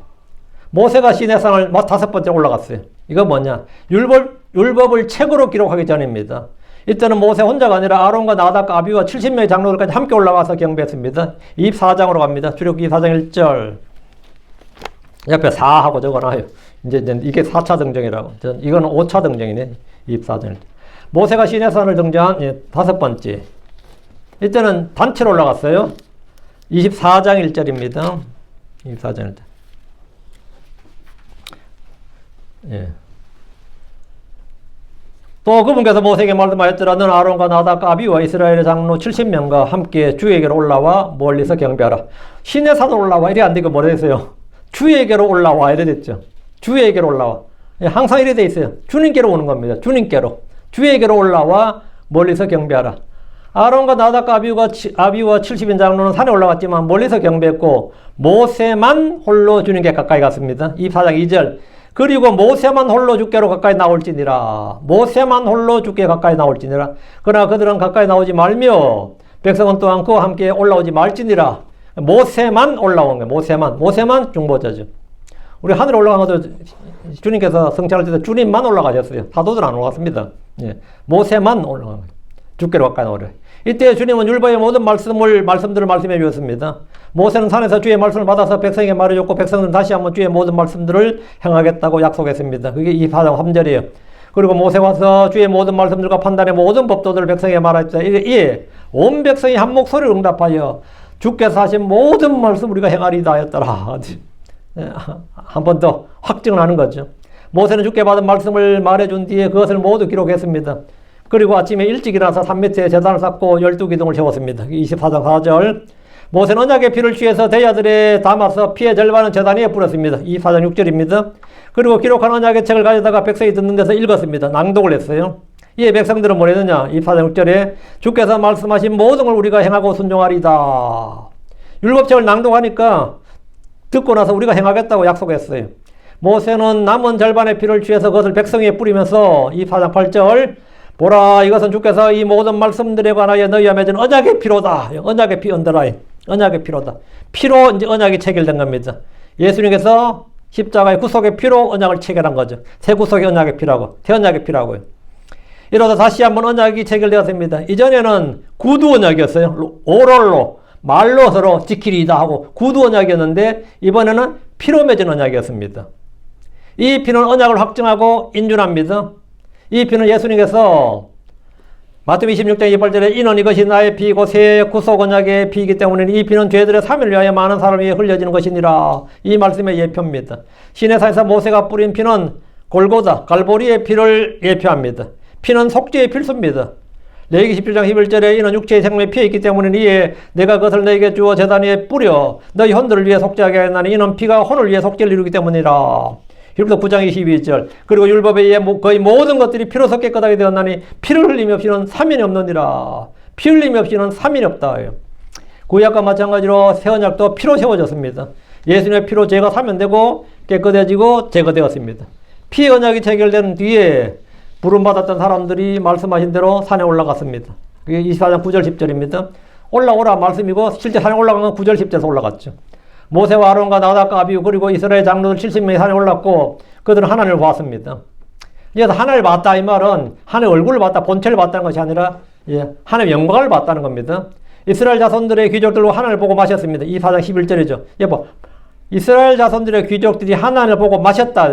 모세가 시내산을 5번째 올라갔어요. 이거 뭐냐? 율법을 책으로 기록하기 전입니다. 이때는 모세 혼자가 아니라 아론과 나답과 아비와 70명의 장로들까지 함께 올라가서 경배했습니다. 24장으로 갑니다. 출애굽기 24장 1절. 옆에 4하고 적어놔요. 이제 이게 4차 등정이라고. 이거는 5차 등정이네. 24장. 모세가 시내산을 등장한 5번째. 이때는 단체로 올라갔어요. 24장 1절입니다. 24장 1절. 예. 또 그분께서 모세에게 말씀하였더라. 너는 아론과 나답과 아비와 이스라엘의 장로 70명과 함께 주에게로 올라와 멀리서 경배하라. 시내산으로 올라와. 이래 안 되고 뭐라 했어요? 주에게로 올라와. 이래 됐죠. 주에게로 올라와. 항상 이래 돼 있어요. 주님께로 오는 겁니다. 주에게로 올라와 멀리서 경배하라. 아론과 나답과 아비와 70인 장로는 산에 올라갔지만 멀리서 경배했고 모세만 홀로 주님께 가까이 갔습니다. 24장 2절. 그리고 모세만 홀로 주께로 가까이 나올지니라. 모세만 홀로 주께 가까이 나올지니라. 그러나 그들은 가까이 나오지 말며 백성은 또한 그와 함께 올라오지 말지니라. 모세만 올라온 거예요. 모세만 중보자죠. 우리 하늘에 올라간 것도 주님께서 성찬할 때도 주님만 올라가셨어요. 사도들은 안 올라갔습니다. 예. 모세만 올라간 거예요. 주께로 가까이 나오래. 이때 주님은 율법의 모든 말씀들을 말씀해 주었습니다. 모세는 산에서 주의 말씀을 받아서 백성에게 말해줬고 백성들은 다시 한번 주의 모든 말씀들을 행하겠다고 약속했습니다. 그게 24장 3절이에요. 그리고 모세가 와서 주의 모든 말씀들과 판단의 모든 법도들을 백성에게 말하였다. 이게 온 백성이 한 목소리로 응답하여 주께서 하신 모든 말씀 우리가 행하리다 하였더라. 한 번 더 확증을 하는 거죠. 모세는 주께 받은 말씀을 말해준 뒤에 그것을 모두 기록했습니다. 그리고 아침에 일찍 일어나서 산 밑에 제단을 쌓고 12기둥을 세웠습니다. 24장 4절. 모세는 언약의 피를 취해서 대야들에 담아서 피의 절반은 제단 위에 뿌렸습니다. 24장 6절입니다. 그리고 기록한 언약의 책을 가져다가 백성이 듣는 데서 읽었습니다. 낭독을 했어요. 이에 백성들은 뭐랬느냐? 24장 6절에 주께서 말씀하신 모든 걸 우리가 행하고 순종하리다. 율법책을 낭독하니까 듣고 나서 우리가 행하겠다고 약속했어요. 모세는 남은 절반의 피를 취해서 그것을 백성 위에 뿌리면서 24장 8절 보라 이것은 주께서 이 모든 말씀들에 관하여 너희와 맺은 언약의 피로다. 언약의 피 언더라인. 언약의 피로다. 피로 이제 언약이 체결된 겁니다. 예수님께서 십자가의 구속의 피로 언약을 체결한 거죠. 새 구속의 언약의 피라고, 새 언약의 피라고요. 이러다 다시 한번 언약이 체결되었습니다. 이전에는 구두 언약이었어요. 오롤로, 말로 서로 지키리이다 하고 구두 언약이었는데 이번에는 피로 맺은 언약이었습니다. 이 피는 언약을 확증하고 인준합니다. 이 피는 예수님께서 마태복음 26장 28절에 이는 이것이 나의 피이고 새 구속 언약의 피이기 때문에 이 피는 죄들의 사면을 위하여 많은 사람 위에 흘려지는 것이니라. 이 말씀의 예표입니다. 시내산에서 모세가 뿌린 피는 골고다, 갈보리의 피를 예표합니다. 피는 속죄의 필수입니다. 레위기 17장 11절에 이는 육체의 생명의 피에 있기 때문에 이에 내가 그것을 너에게 주어 제단 위에 뿌려 너희 혼들을 위해 속죄하게 하였나니 이는 피가 혼을 위해 속죄를 이루기 때문이라. 율법 9장 22절 그리고 율법에 의해 거의 모든 것들이 피로서 깨끗하게 되었나니 피를 흘림이 없이는 사면이 없느니라. 피 흘림이 없이는 사면이 없다. 구약과 마찬가지로 새 언약도 피로 세워졌습니다. 예수님의 피로 죄가 사면되고 깨끗해지고 제거되었습니다. 피 언약이 체결된 뒤에 부름받았던 사람들이 말씀하신 대로 산에 올라갔습니다. 그게 24장 9절 10절입니다. 올라오라 말씀이고 실제 산에 올라간 건 9절 10절에서 올라갔죠. 모세와 아론과 나답과 아비후 그리고 이스라엘 장로들 70명이 산에 올랐고 그들은 하나님을 보았습니다. 그래서 하나님을 봤다 이 말은 하나님의 얼굴을 봤다, 본체를 봤다는 것이 아니라 하나님의 영광을 봤다는 겁니다. 이스라엘 자손들의 귀족들로 하나님을 보고 마셨습니다. 24장 11절이죠. 이스라엘 자손들의 귀족들이 하나님을 보고 마셨다.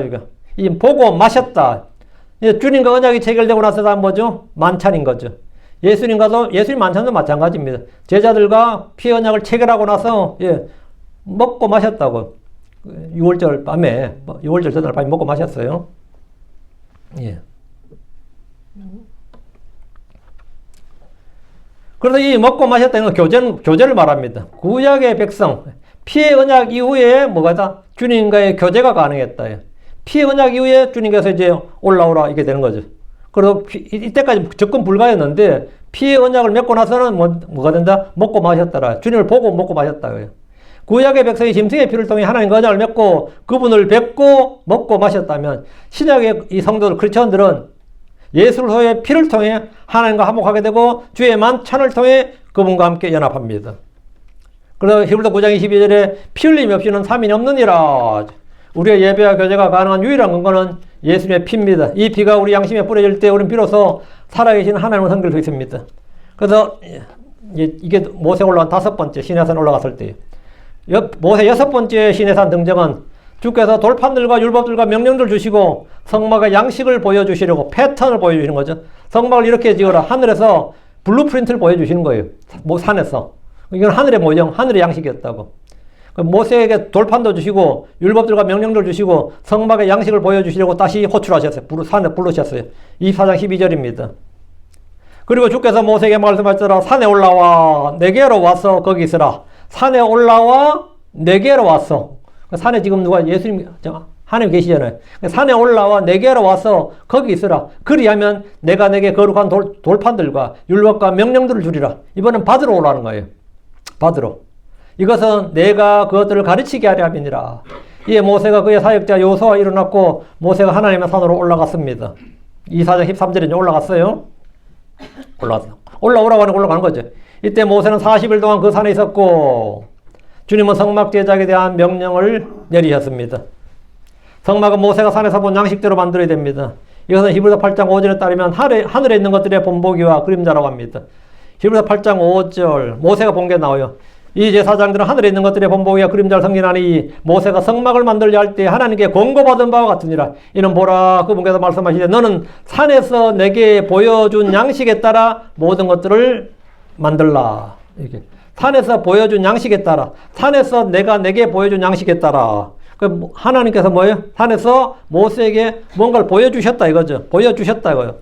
이 보고 마셨다. 주님과 언약이 체결되고 나서 다 뭐죠? 만찬인 거죠. 예수님 만찬도 마찬가지입니다. 제자들과 피 언약을 체결하고 나서 먹고 마셨다고. 6월절 밤에 6월절 전날 밤에 먹고 마셨어요. 그래서 이 먹고 마셨다는 건 교제를 말합니다. 구약의 백성 피의 언약 이후에 뭐가다? 주님과의 교제가 가능했다. 피의 언약 이후에 주님께서 이제 올라오라 이게 되는 거죠. 그리고 이때까지 접근 불가였는데 피의 언약을 맺고 나서는 뭐가 된다? 먹고 마셨더라. 주님을 보고 먹고 마셨다. 구약의 백성이 짐승의 피를 통해 하나님과 언약을 맺고 그분을 뵙고 먹고 마셨다면 신약의 이 성도들 크리스천들은 예수의 피를 통해 하나님과 화목하게 되고 주의 만찬을 통해 그분과 함께 연합합니다. 그래서 히브리서 9장 22절에 피 흘림이 없이는 삼인이 없느니라. 우리의 예배와 교제가 가능한 유일한 근거는 예수님의 피입니다. 이 피가 우리 양심에 뿌려질 때 우리는 비로소 살아계신 하나님을 섬길 수 있습니다. 그래서 이게 모세 올라간 5번째 시내산 올라갔을 때 모세 6번째 시내산 등정은 주께서 돌판들과 율법들과 명령들 주시고 성막의 양식을 보여주시려고 패턴을 보여주시는 거죠. 성막을 이렇게 지어라. 하늘에서 블루프린트를 보여주시는 거예요. 산에서. 이건 하늘의 모형, 하늘의 양식이었다고. 모세에게 돌판도 주시고 율법들과 명령들 주시고 성막의 양식을 보여주시려고 다시 호출하셨어요. 산에 부르셨어요. 24장 12절입니다. 그리고 주께서 모세에게 말씀하셨더라. 산에 올라와 내게로 와서 거기 있으라. 산에 올라와 내게로 왔어. 산에 지금 누가 예수님 하나님 계시잖아요. 산에 올라와 내게로 와서 거기 있으라. 그리하면 내가 내게 거룩한 돌판들과 율법과 명령들을 주리라. 이번엔 받으러 오라는 거예요. 받으러. 이것은 내가 그것들을 가르치게 하려 함이니라. 이에 모세가 그의 사역자 여호수아가 일어났고 모세가 하나님의 산으로 올라갔습니다. 24장 13절에 올라갔어요. 올라오라고 하는 올라가는 거죠. 이때 모세는 40일 동안 그 산에 있었고 주님은 성막 제작에 대한 명령을 내리셨습니다. 성막은 모세가 산에서 본 양식대로 만들어야 됩니다. 이것은 히브리서 8장 5절에 따르면 하늘에 있는 것들의 본보기와 그림자라고 합니다. 히브리서 8장 5절 모세가 본 게 나와요. 이 제사장들은 하늘에 있는 것들의 본보기와 그림자를 섬기나니 모세가 성막을 만들려 할 때 하나님께 권고받은 바와 같으니라. 이는 보라 그분께서 말씀하시되 너는 산에서 내게 보여준 양식에 따라 모든 것들을 만들라. 이렇게 산에서 보여준 양식에 따라 산에서 내가 내게 보여준 양식에 따라 하나님께서 뭐예요? 산에서 모세에게 뭔가를 보여주셨다 이거죠. 보여주셨다 이거요.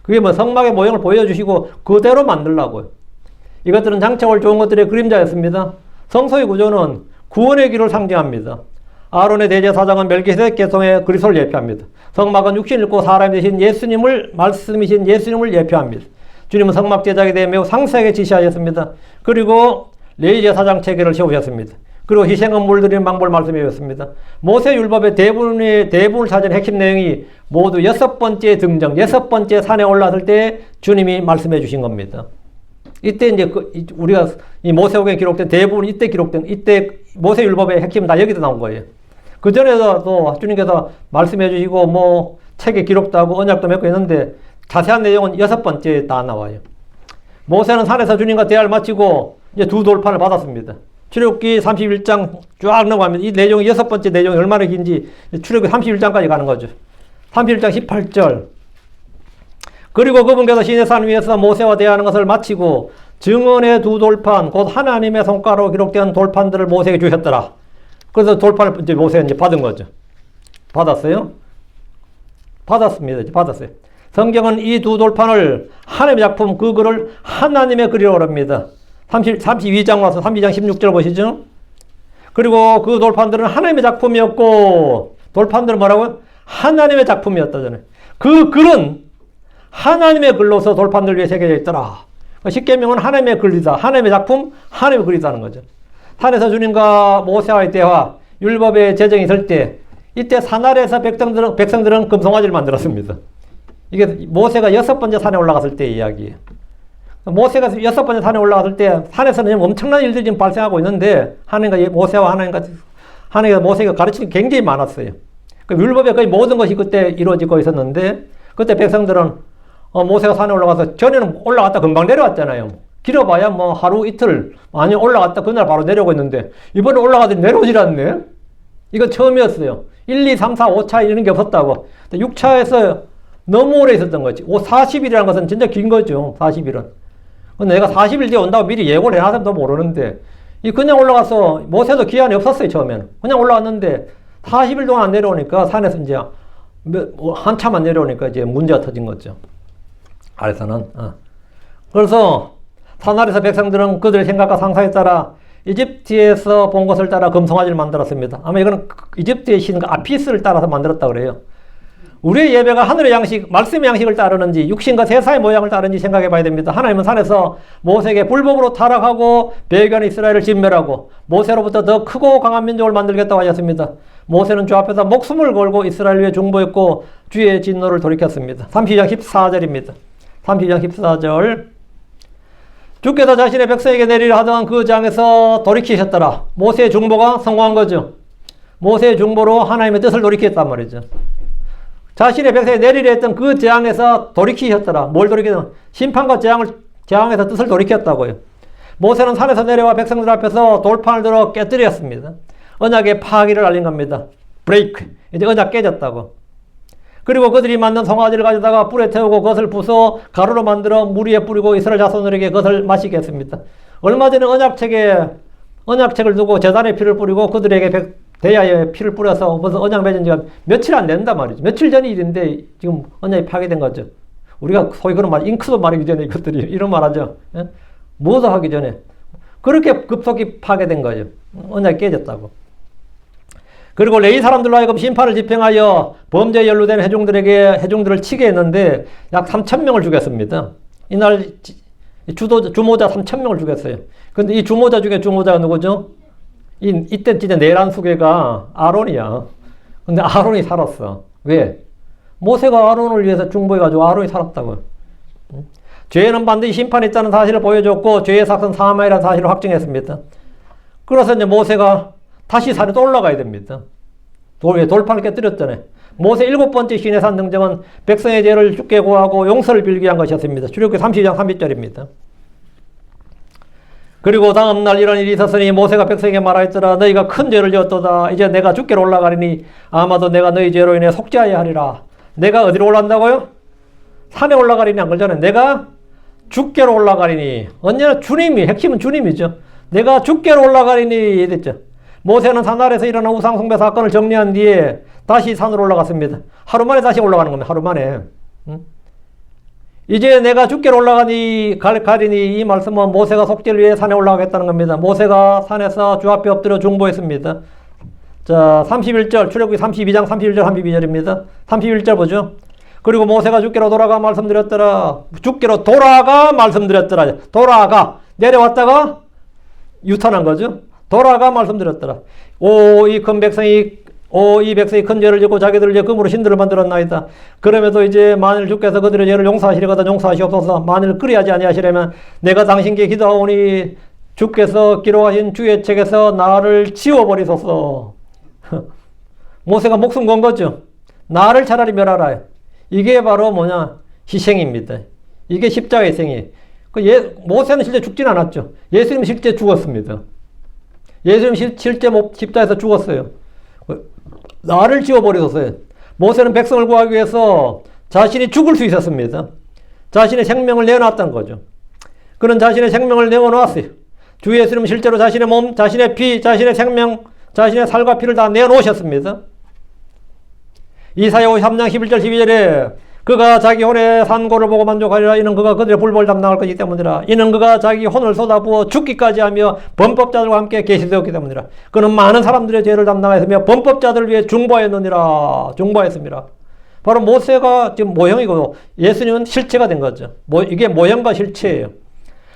그게 뭐 성막의 모형을 보여주시고 그대로 만들라고요. 이것들은 장착을 좋은 것들의 그림자였습니다. 성소의 구조는 구원의 길을 상징합니다. 아론의 대제사장은 멜기세덱 계통의 그리스도를 예표합니다. 성막은 육신을 입고 사람이 되신 예수님을 말씀이신 예수님을 예표합니다. 주님은 성막 제작에 대해 매우 상세하게 지시하셨습니다. 그리고 레위 제사장 체계를 세우셨습니다. 그리고 희생은 물들이는 방법을 말씀해 주셨습니다. 모세 율법의 대부분을 차지한 핵심 내용이 모두 6번째 등정, 6번째 산에 올랐을 때 주님이 말씀해 주신 겁니다. 이때 이제 우리가 이 모세오경에 기록된 대부분 이때 모세율법의 핵심은 다 여기서 나온 거예요. 그 전에도 주님께서 말씀해 주시고 뭐 책에 기록도 하고 언약도 맺고 있는데 자세한 내용은 6번째에 다 나와요. 모세는 산에서 주님과 대화를 마치고 이제 두 돌판을 받았습니다. 출애굽기 31장 쫙 넘어가면 이 내용이 6번째 내용이 얼마나 긴지 출애굽기 31장까지 가는 거죠. 31장 18절. 그리고 그분께서 시내산 위에서 모세와 대화하는 것을 마치고 증언의 두 돌판 곧 하나님의 손가락으로 기록된 돌판들을 모세에게 주셨더라. 그래서 돌판을 이제 모세가 이제 받은 거죠. 받았어요? 받았습니다. 이제 받았어요. 성경은 이 두 돌판을 하나님의 작품 그 글을 하나님의 글이라고 합니다. 32장 와서 32장 16절 보시죠. 그리고 그 돌판들은 하나님의 작품이었고 돌판들은 뭐라고요? 하나님의 작품이었다잖아요. 그 글은 하나님의 글로서 돌판들 위에 새겨져 있더라. 십계명은 하나님의 글이다. 하나님의 작품, 하나님의 글이다는 거죠. 산에서 주님과 모세와의 대화, 율법의 제정이 있을 때 이때 산 아래에서 백성들은 금송아지를 만들었습니다. 이게 모세가 6번째 산에 올라갔을 때의 이야기예요. 모세가 6번째 산에 올라갔을 때 산에서는 엄청난 일들이 지금 발생하고 있는데 하나님과 모세가 가르치는 게 굉장히 많았어요. 그 율법의 거의 모든 것이 그때 이루어지고 있었는데 그때 백성들은 모세가 산에 올라가서 전에는 올라갔다 금방 내려왔잖아요. 길어봐야 뭐 하루 이틀 아니 올라갔다 그날 바로 내려오고 있는데 이번에 올라가더니 내려오질 않네. 이거 처음이었어요. 1, 2, 3, 4, 5차 이런 게 없었다고. 6차에서 너무 오래 있었던 거지. 40일이라는 것은 진짜 긴 거죠. 40일은. 근데 내가 40일 뒤에 온다고 미리 예고를 해놨으면 모르는데 이 그냥 올라가서 모세도 기한이 없었어요. 처음에는. 그냥 올라왔는데 40일 동안 안 내려오니까 산에서 이제 한참만 내려오니까 이제 문제가 터진 거죠. 아래서는. 그래서 산 아래서 백성들은 그들의 생각과 상상에 따라 이집트에서 본 것을 따라 금송아지를 만들었습니다. 아마 이거는 이집트의 신 아피스를 따라서 만들었다고 그래요. 우리의 예배가 하늘의 양식, 말씀의 양식을 따르는지 육신과 세사의 모양을 따르는지 생각해 봐야 됩니다. 하나님은 산에서 모세에게 불법으로 타락하고 배교한 이스라엘을 진멸하고 모세로부터 더 크고 강한 민족을 만들겠다고 하셨습니다. 모세는 주 앞에서 목숨을 걸고 이스라엘 위에 중보했고 주의 진노를 돌이켰습니다. 32장 14절입니다. 32장 14절. 주께서 자신의 백성에게 내리려 하던 그 장에서 돌이키셨더라. 모세의 중보가 성공한 거죠. 모세의 중보로 하나님의 뜻을 돌이켰단 말이죠. 자신의 백성에 내리려 했던 그 재앙에서 돌이키셨더라. 뭘 돌이켰냐? 심판과 재앙에서 뜻을 돌이켰다고요. 모세는 산에서 내려와 백성들 앞에서 돌판을 들어 깨뜨렸습니다. 언약의 파기를 알린 겁니다. 브레이크. 이제 언약 깨졌다고. 그리고 그들이 만든 송아지를 가져다가 불에 태우고 그것을 부숴 가루로 만들어 물 위에 뿌리고 이스라엘 자손들에게 그것을 마시게 했습니다. 얼마 전에 언약책을 두고 제단에 피를 뿌리고 그들에게 대야에 피를 뿌려서 벌써 언약 맺은 지가 며칠 안 된단 말이죠. 며칠 전 일인데 지금 언약이 파괴된 거죠. 우리가 소위 그런 말, 잉크도 마르기 전에 이것들이 이런 말 하죠. 예? 뭐도 하기 전에. 그렇게 급속히 파괴된 거죠. 언약이 깨졌다고. 그리고 레위 사람들로 하여금 심판을 집행하여 범죄에 연루된 회중들을 치게 했는데 약 3,000명을 죽였습니다. 이날 주모자 3,000명을 죽였어요. 근데 이 주모자 중에 주모자가 누구죠? 이때 진짜 내란 수괴가 아론이야. 근데 아론이 살았어. 왜? 모세가 아론을 위해서 중보해가지고 아론이 살았다고요. 죄는 반드시 심판이 있다는 사실을 보여줬고 죄의 삭은 사망이라는 사실을 확증했습니다. 그래서 이제 모세가 다시 산에 또 올라가야 됩니다. 돌판을 깨뜨렸잖아요. 모세 7번째 시내산 등정은 백성의 죄를 주께 구하고 용서를 빌기 위한 것이었습니다. 출애굽기 30장 30절입니다. 그리고 다음 날 이런 일이 있었으니 모세가 백성에게 말하였더라. 너희가 큰 죄를 지었도다. 이제 내가 주께로 올라가리니 아마도 내가 너희 죄로 인해 속죄하여 하리라. 내가 어디로 올라간다고요? 산에 올라가리니 안 그러잖아요. 내가 주께로 올라가리니. 언제나 주님이, 핵심은 주님이죠. 내가 주께로 올라가리니 됐죠. 모세는 산 아래에서 일어난 우상숭배 사건을 정리한 뒤에 다시 산으로 올라갔습니다. 하루 만에 다시 올라가는 겁니다. 하루 만에. 이제 내가 주께로 올라가니 가리니 이 말씀은 모세가 속죄를 위해 산에 올라가겠다는 겁니다. 모세가 산에서 주 앞에 엎드려 중보했습니다. 자, 31절, 출애굽기 32장 31절 32절입니다. 31절 보죠. 그리고 모세가 주께로 돌아가 말씀드렸더라. 주께로 돌아가 말씀드렸더라. 돌아가. 내려왔다가 유턴한 거죠. 돌아가 말씀드렸더라. 이 큰 백성이 이 백성이 큰 죄를 짓고 자기들 이제 금으로 신들을 만들었나이다. 그럼에도 이제 만일 주께서 그들의 죄를 용서하시려거든 용서하시옵소서. 만일 그리하지 아니하시려면 내가 당신께 기도하오니 주께서 기록하신 주의 책에서 나를 지워버리소서. 모세가 목숨 건 거죠. 나를 차라리 멸하라. 이게 바로 뭐냐? 희생입니다. 이게 십자가의 희생이에요. 모세는 실제 죽진 않았죠. 예수님 실제 죽었습니다. 예수님 실제 십자가에서 죽었어요. 나를 지워버리소서. 모세는 백성을 구하기 위해서 자신이 죽을 수 있었습니다. 자신의 생명을 내어놨던 거죠. 그는 자신의 생명을 내어놓았어요. 주 예수님은 실제로 자신의 몸, 자신의 피, 자신의 생명, 자신의 살과 피를 다 내어놓으셨습니다. 이사야 53장 11절 12절에 그가 자기 혼의 산고를 보고 만족하리라. 이는 그가 그들의 불법을 담당할 것이기 때문이라. 이는 그가 자기 혼을 쏟아부어 죽기까지 하며 범법자들과 함께 계시되었기 때문이라. 그는 많은 사람들의 죄를 담당하였으며 범법자들을 위해 중보하였느니라. 중보하였습니다. 바로 모세가 지금 모형이고 예수님은 실체가 된 거죠. 이게 모형과 실체예요.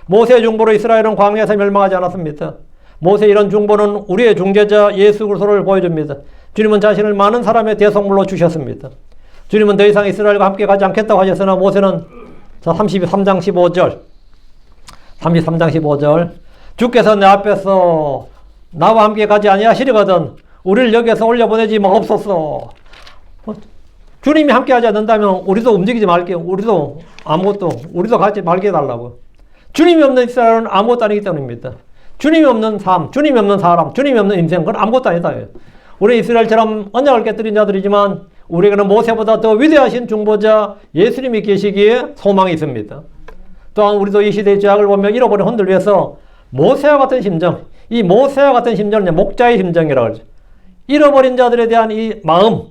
모세의 중보로 이스라엘은 광야에서 멸망하지 않았습니다. 모세의 이런 중보는 우리의 중재자 예수 그리스도를 보여줍니다. 주님은 자신을 많은 사람의 대속물로 주셨습니다. 주님은 더 이상 이스라엘과 함께 가지 않겠다고 하셨으나 모세는 33장 15절 33장 15절 주께서 내 앞에서 나와 함께 가지 아니하시리거든 우리를 여기에서 올려보내지 마옵소서. 주님이 함께 하지 않는다면 우리도 움직이지 말게요. 우리도 가지 말게 해달라고. 주님이 없는 이스라엘은 아무것도 아니기 때문입니다. 주님이 없는 삶, 주님이 없는 사람, 주님이 없는 인생, 그건 아무것도 아니다. 우리 이스라엘처럼 언약을 깨뜨린 자들이지만 우리에게는 모세보다 더 위대하신 중보자 예수님이 계시기에 소망이 있습니다. 또한 우리도 이 시대의 죄악을 보며 잃어버린 혼들 위해서 모세와 같은 심정, 이 모세와 같은 심정은 목자의 심정이라고 하죠. 잃어버린 자들에 대한 이 마음,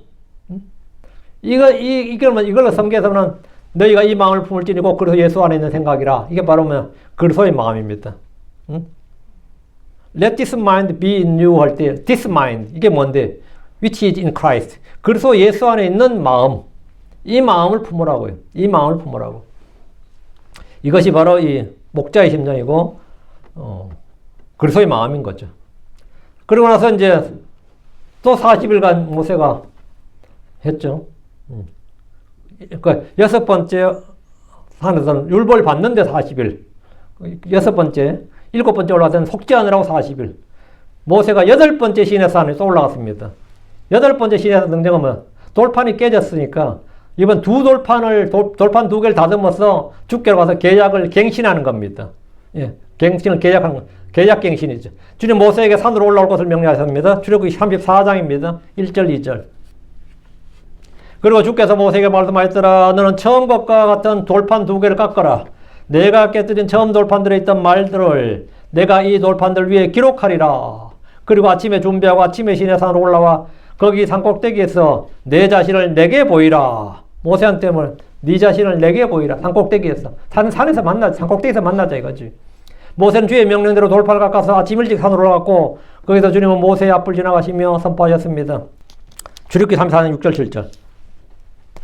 이걸로 성경에서는 너희가 이 마음을 품을지니고 그리스도 예수 안에 있는 생각이라. 이게 바로 그리스도의 마음입니다. Let this mind be in you 할 때 this mind 이게 뭔데? Which is in Christ. 그리스도 예수 안에 있는 마음. 이 마음을 품으라고요. 이 마음을 품으라고. 이것이 바로 이 목자의 심정이고 그리스도의 마음인 거죠. 그리고 나서 이제 또 40일간 모세가 했죠. 그 여섯 번째 산에서는 율법을 받는데 40일. 여섯 번째, 일곱 번째 올라가서는 속죄하느라고 40일. 모세가 여덟 번째 시내 산에 또 올라갔습니다. 여덟 번째 시내에서 등장하면 돌판이 깨졌으니까 이번 돌판 두 개를 다듬어서 주께로 가서 계약을 갱신하는 겁니다. 예, 갱신을 계약하는 거. 계약갱신이죠. 주님 모세에게 산으로 올라올 것을 명령하셨습니다. 출애굽기 34장입니다. 1절, 2절. 그리고 주께서 모세에게 말씀하였더라. 너는 처음 것과 같은 돌판 두 개를 깎아라. 내가 깨뜨린 처음 돌판들에 있던 말들을 내가 이 돌판들 위에 기록하리라. 그리고 아침에 준비하고 아침에 시내산으로 올라와 거기 산꼭대기에서 내 자신을 내게 보이라. 모세한테는 네 자신을 내게 보이라. 산꼭대기에서. 산에서 만나자. 산꼭대기에서 만나자 이거지. 모세는 주의 명령대로 돌판을 깎아서 아침 일찍 산으로 올라갔고 거기서 주님은 모세의 앞을 지나가시며 선포하셨습니다. 출애굽기 34장 6절 7절.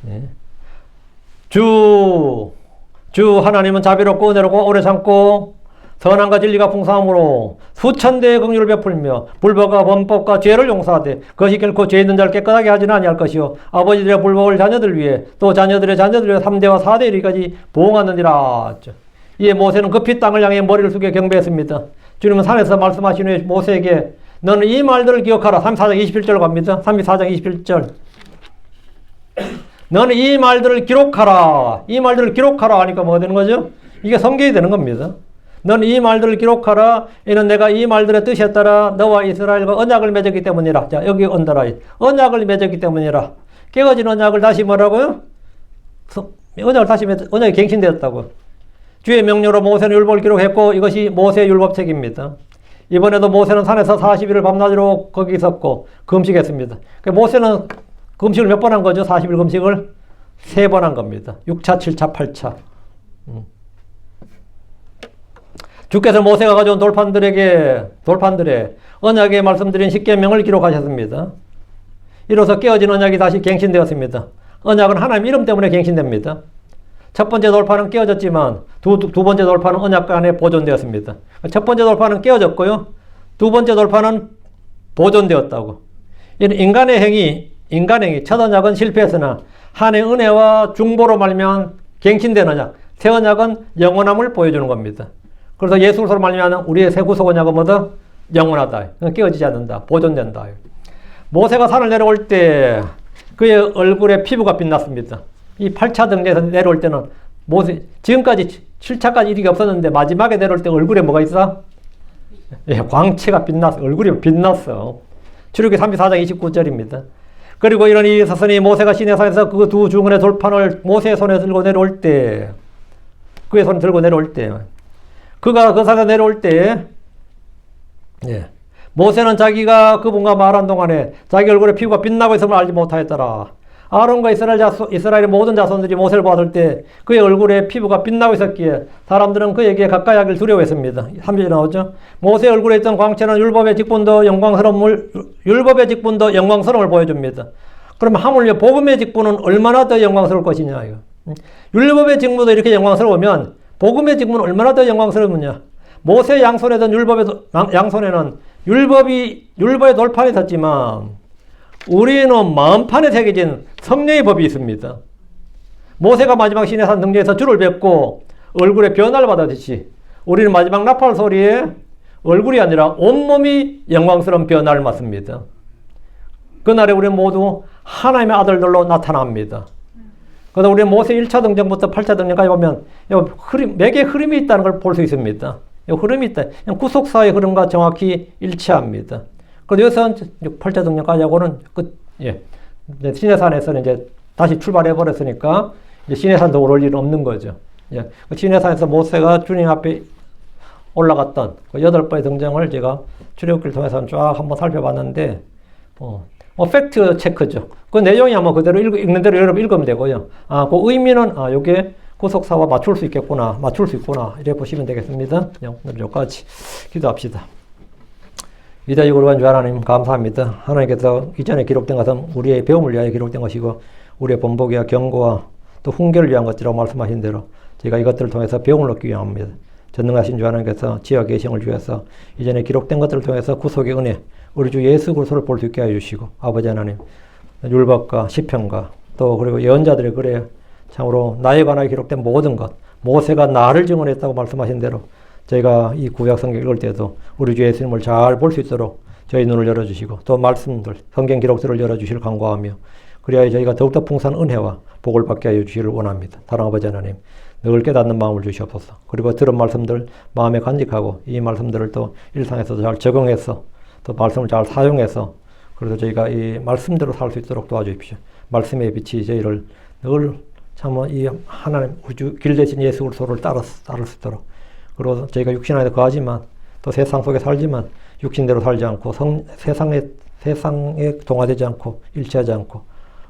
네. 주 하나님은 자비롭고 은혜롭고 오래 참고 선함과 진리가 풍성함으로 수천 대의 긍휼을 베풀며 불법과 범법과 죄를 용서하되 그것이 결코 죄 있는 자를 깨끗하게 하지는 아니할 것이요 아버지들의 불법을 자녀들 위해 또 자녀들의 자녀들 위해 3대와 4대 이르기까지 보응하느니라. 이에 모세는 급히 땅을 향해 머리를 숙여 경배했습니다. 주님은 산에서 말씀하신 후에 모세에게 너는 이 말들을 기억하라. 34장 21절 갑니다. 34장 21절. 너는 이 말들을 기록하라. 이 말들을 기록하라 하니까 뭐가 되는 거죠? 이게 성경이 되는 겁니다. 너는 이 말들을 기록하라. 이는 내가 이 말들의 뜻에 따라 너와 이스라엘과 언약을 맺었기 때문이라. 자, 여기 언더라인. 언약을 맺었기 때문이라. 깨어진 언약을 다시 뭐라고요? 언약이 갱신되었다고. 주의 명령으로 모세는 율법을 기록했고 이것이 모세의 율법책입니다. 이번에도 모세는 산에서 40일을 밤낮으로 거기 있었고 금식했습니다. 모세는 금식을 몇 번 한 거죠? 40일 금식을 3번 한 겁니다. 6차, 7차, 8차. 주께서 모세가 가져온 돌판들에 언약에 말씀드린 십계명을 기록하셨습니다. 이로써 깨어진 언약이 다시 갱신되었습니다. 언약은 하나님 이름 때문에 갱신됩니다. 첫 번째 돌판은 깨어졌지만 두 번째 돌판은 언약 안에 보존되었습니다. 첫 번째 돌판은 깨어졌고요. 두 번째 돌판은 보존되었다고. 이런 인간의 행위, 첫 언약은 실패했으나 한의 은혜와 중보로 말미암아 갱신된 언약, 새 언약은 영원함을 보여주는 겁니다. 그래서 예수 그리스도로 말미암아 우리의 새 구속 언약은 뭐다? 영원하다. 깨어지지 않는다. 보존된다. 모세가 산을 내려올 때 그의 얼굴에 피부가 빛났습니다. 이 8차 등대에서 내려올 때는 모세, 지금까지 7차까지 일이 없었는데 마지막에 내려올 때 얼굴에 뭐가 있어? 예, 광채가 빛났어. 얼굴이 빛났어. 출애굽기 34장 29절입니다. 그리고 이런 일이 있었으니 모세가 시내산에서 그 두 중간의 돌판을 모세의 손에 들고 내려올 때, 그의 손에 들고 내려올 때, 그가 그 산에 내려올 때, 예, 모세는 자기가 그분과 말한 동안에 자기 얼굴에 피부가 빛나고 있음을 알지 못하였더라. 아론과 이스라엘의 모든 자손들이 모세를 보았을 때 그의 얼굴에 피부가 빛나고 있었기에 사람들은 그에게 가까이 하기를 두려워했습니다. 3절에 나오죠. 모세의 얼굴에 있던 광채는 율법의 직분도 영광스러움을 보여줍니다. 그러면 하물며 복음의 직분은 얼마나 더 영광스러울 것이냐. 율법의 직분도 이렇게 영광스러우면 복음의 직분은 얼마나 더 영광스러우냐. 모세의 양손에는 양손에는 율법의 돌판이 있었지만 우리는 마음판에 새겨진 성령의 법이 있습니다. 모세가 마지막 시내산 등대에서 주를 뵙고 얼굴에 변화를 받았듯이 우리는 마지막 나팔 소리에 얼굴이 아니라 온몸이 영광스러운 변화를 맞습니다. 그날에 우리는 모두 하나님의 아들들로 나타납니다. 그래서 우리는 모세 1차 등정부터 8차 등정까지 보면 맥의 흐름이 있다는 걸 볼 수 있습니다. 흐름이 있다. 구속사의 흐름과 정확히 일치합니다. 그래서 여기서 8차 등정까지 하고는 시내산에서는 이제 다시 출발해 버렸으니까 이제 시내산도 오를 일은 없는 거죠. 예. 시내산에서 모세가 주님 앞에 올라갔던 그 8번의 등정을 제가 출애굽기를 통해서 쫙 한번 살펴봤는데, 팩트 체크죠. 그 내용이 아마 그대로 읽는 대로 여러분 읽으면 되고요. 그 의미는, 요게 구속사와 맞출 수 있구나. 이래 보시면 되겠습니다. 오늘 여기까지 기도합시다. 위대하고 거룩한 주 하나님 감사합니다. 하나님께서 이전에 기록된 것은 우리의 배움을 위하여 기록된 것이고 우리의 본보기와 경고와 또 훈계를 위한 것이라고 말씀하신 대로 저희가 이것들을 통해서 배움을 얻기 위함입니다. 전능하신 주 하나님께서 지혜와 계시를 주셔서 이전에 기록된 것들을 통해서 구속의 은혜, 우리 주 예수 그리스도를 볼 수 있게 하여 주시고 아버지 하나님 율법과 시편과 또 그리고 예언자들의 글에 참으로 나에 관하여 기록된 모든 것, 모세가 나를 증언했다고 말씀하신 대로 저희가 이 구약 성경 읽을 때도 우리 주 예수님을 잘 볼 수 있도록 저희 눈을 열어주시고 또 말씀들, 성경 기록들을 열어주시길 간구하며 그리하여 저희가 더욱더 풍성한 은혜와 복을 받게 하여 주시기를 원합니다. 사랑하는 아버지 하나님, 늘 깨닫는 마음을 주시옵소서. 그리고 들은 말씀들 마음에 간직하고 이 말씀들을 또 일상에서 잘 적용해서 또 말씀을 잘 사용해서 그래서 저희가 이 말씀대로 살 수 있도록 도와주십시오. 말씀의 빛이 저희를 늘 참 이 하나님 우주 길 대신 예수 그리스도를 따를 수 있도록 그리고 저희가 육신 안에 거하지만 또 세상 속에 살지만 육신대로 살지 않고 세상에 동화되지 않고 일치하지 않고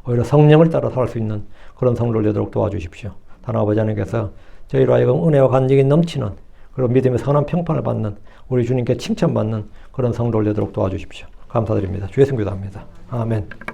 오히려 성령을 따라 살 수 있는 그런 성도를 되도록 도와주십시오. 하나님 아버지 하나님께서 저희로 하여금 은혜와 간증이 넘치는 그리고 믿음의 선한 평판을 받는 우리 주님께 칭찬받는 그런 성도를 되도록 도와주십시오. 감사드립니다. 주의 성기도합니다. 아멘.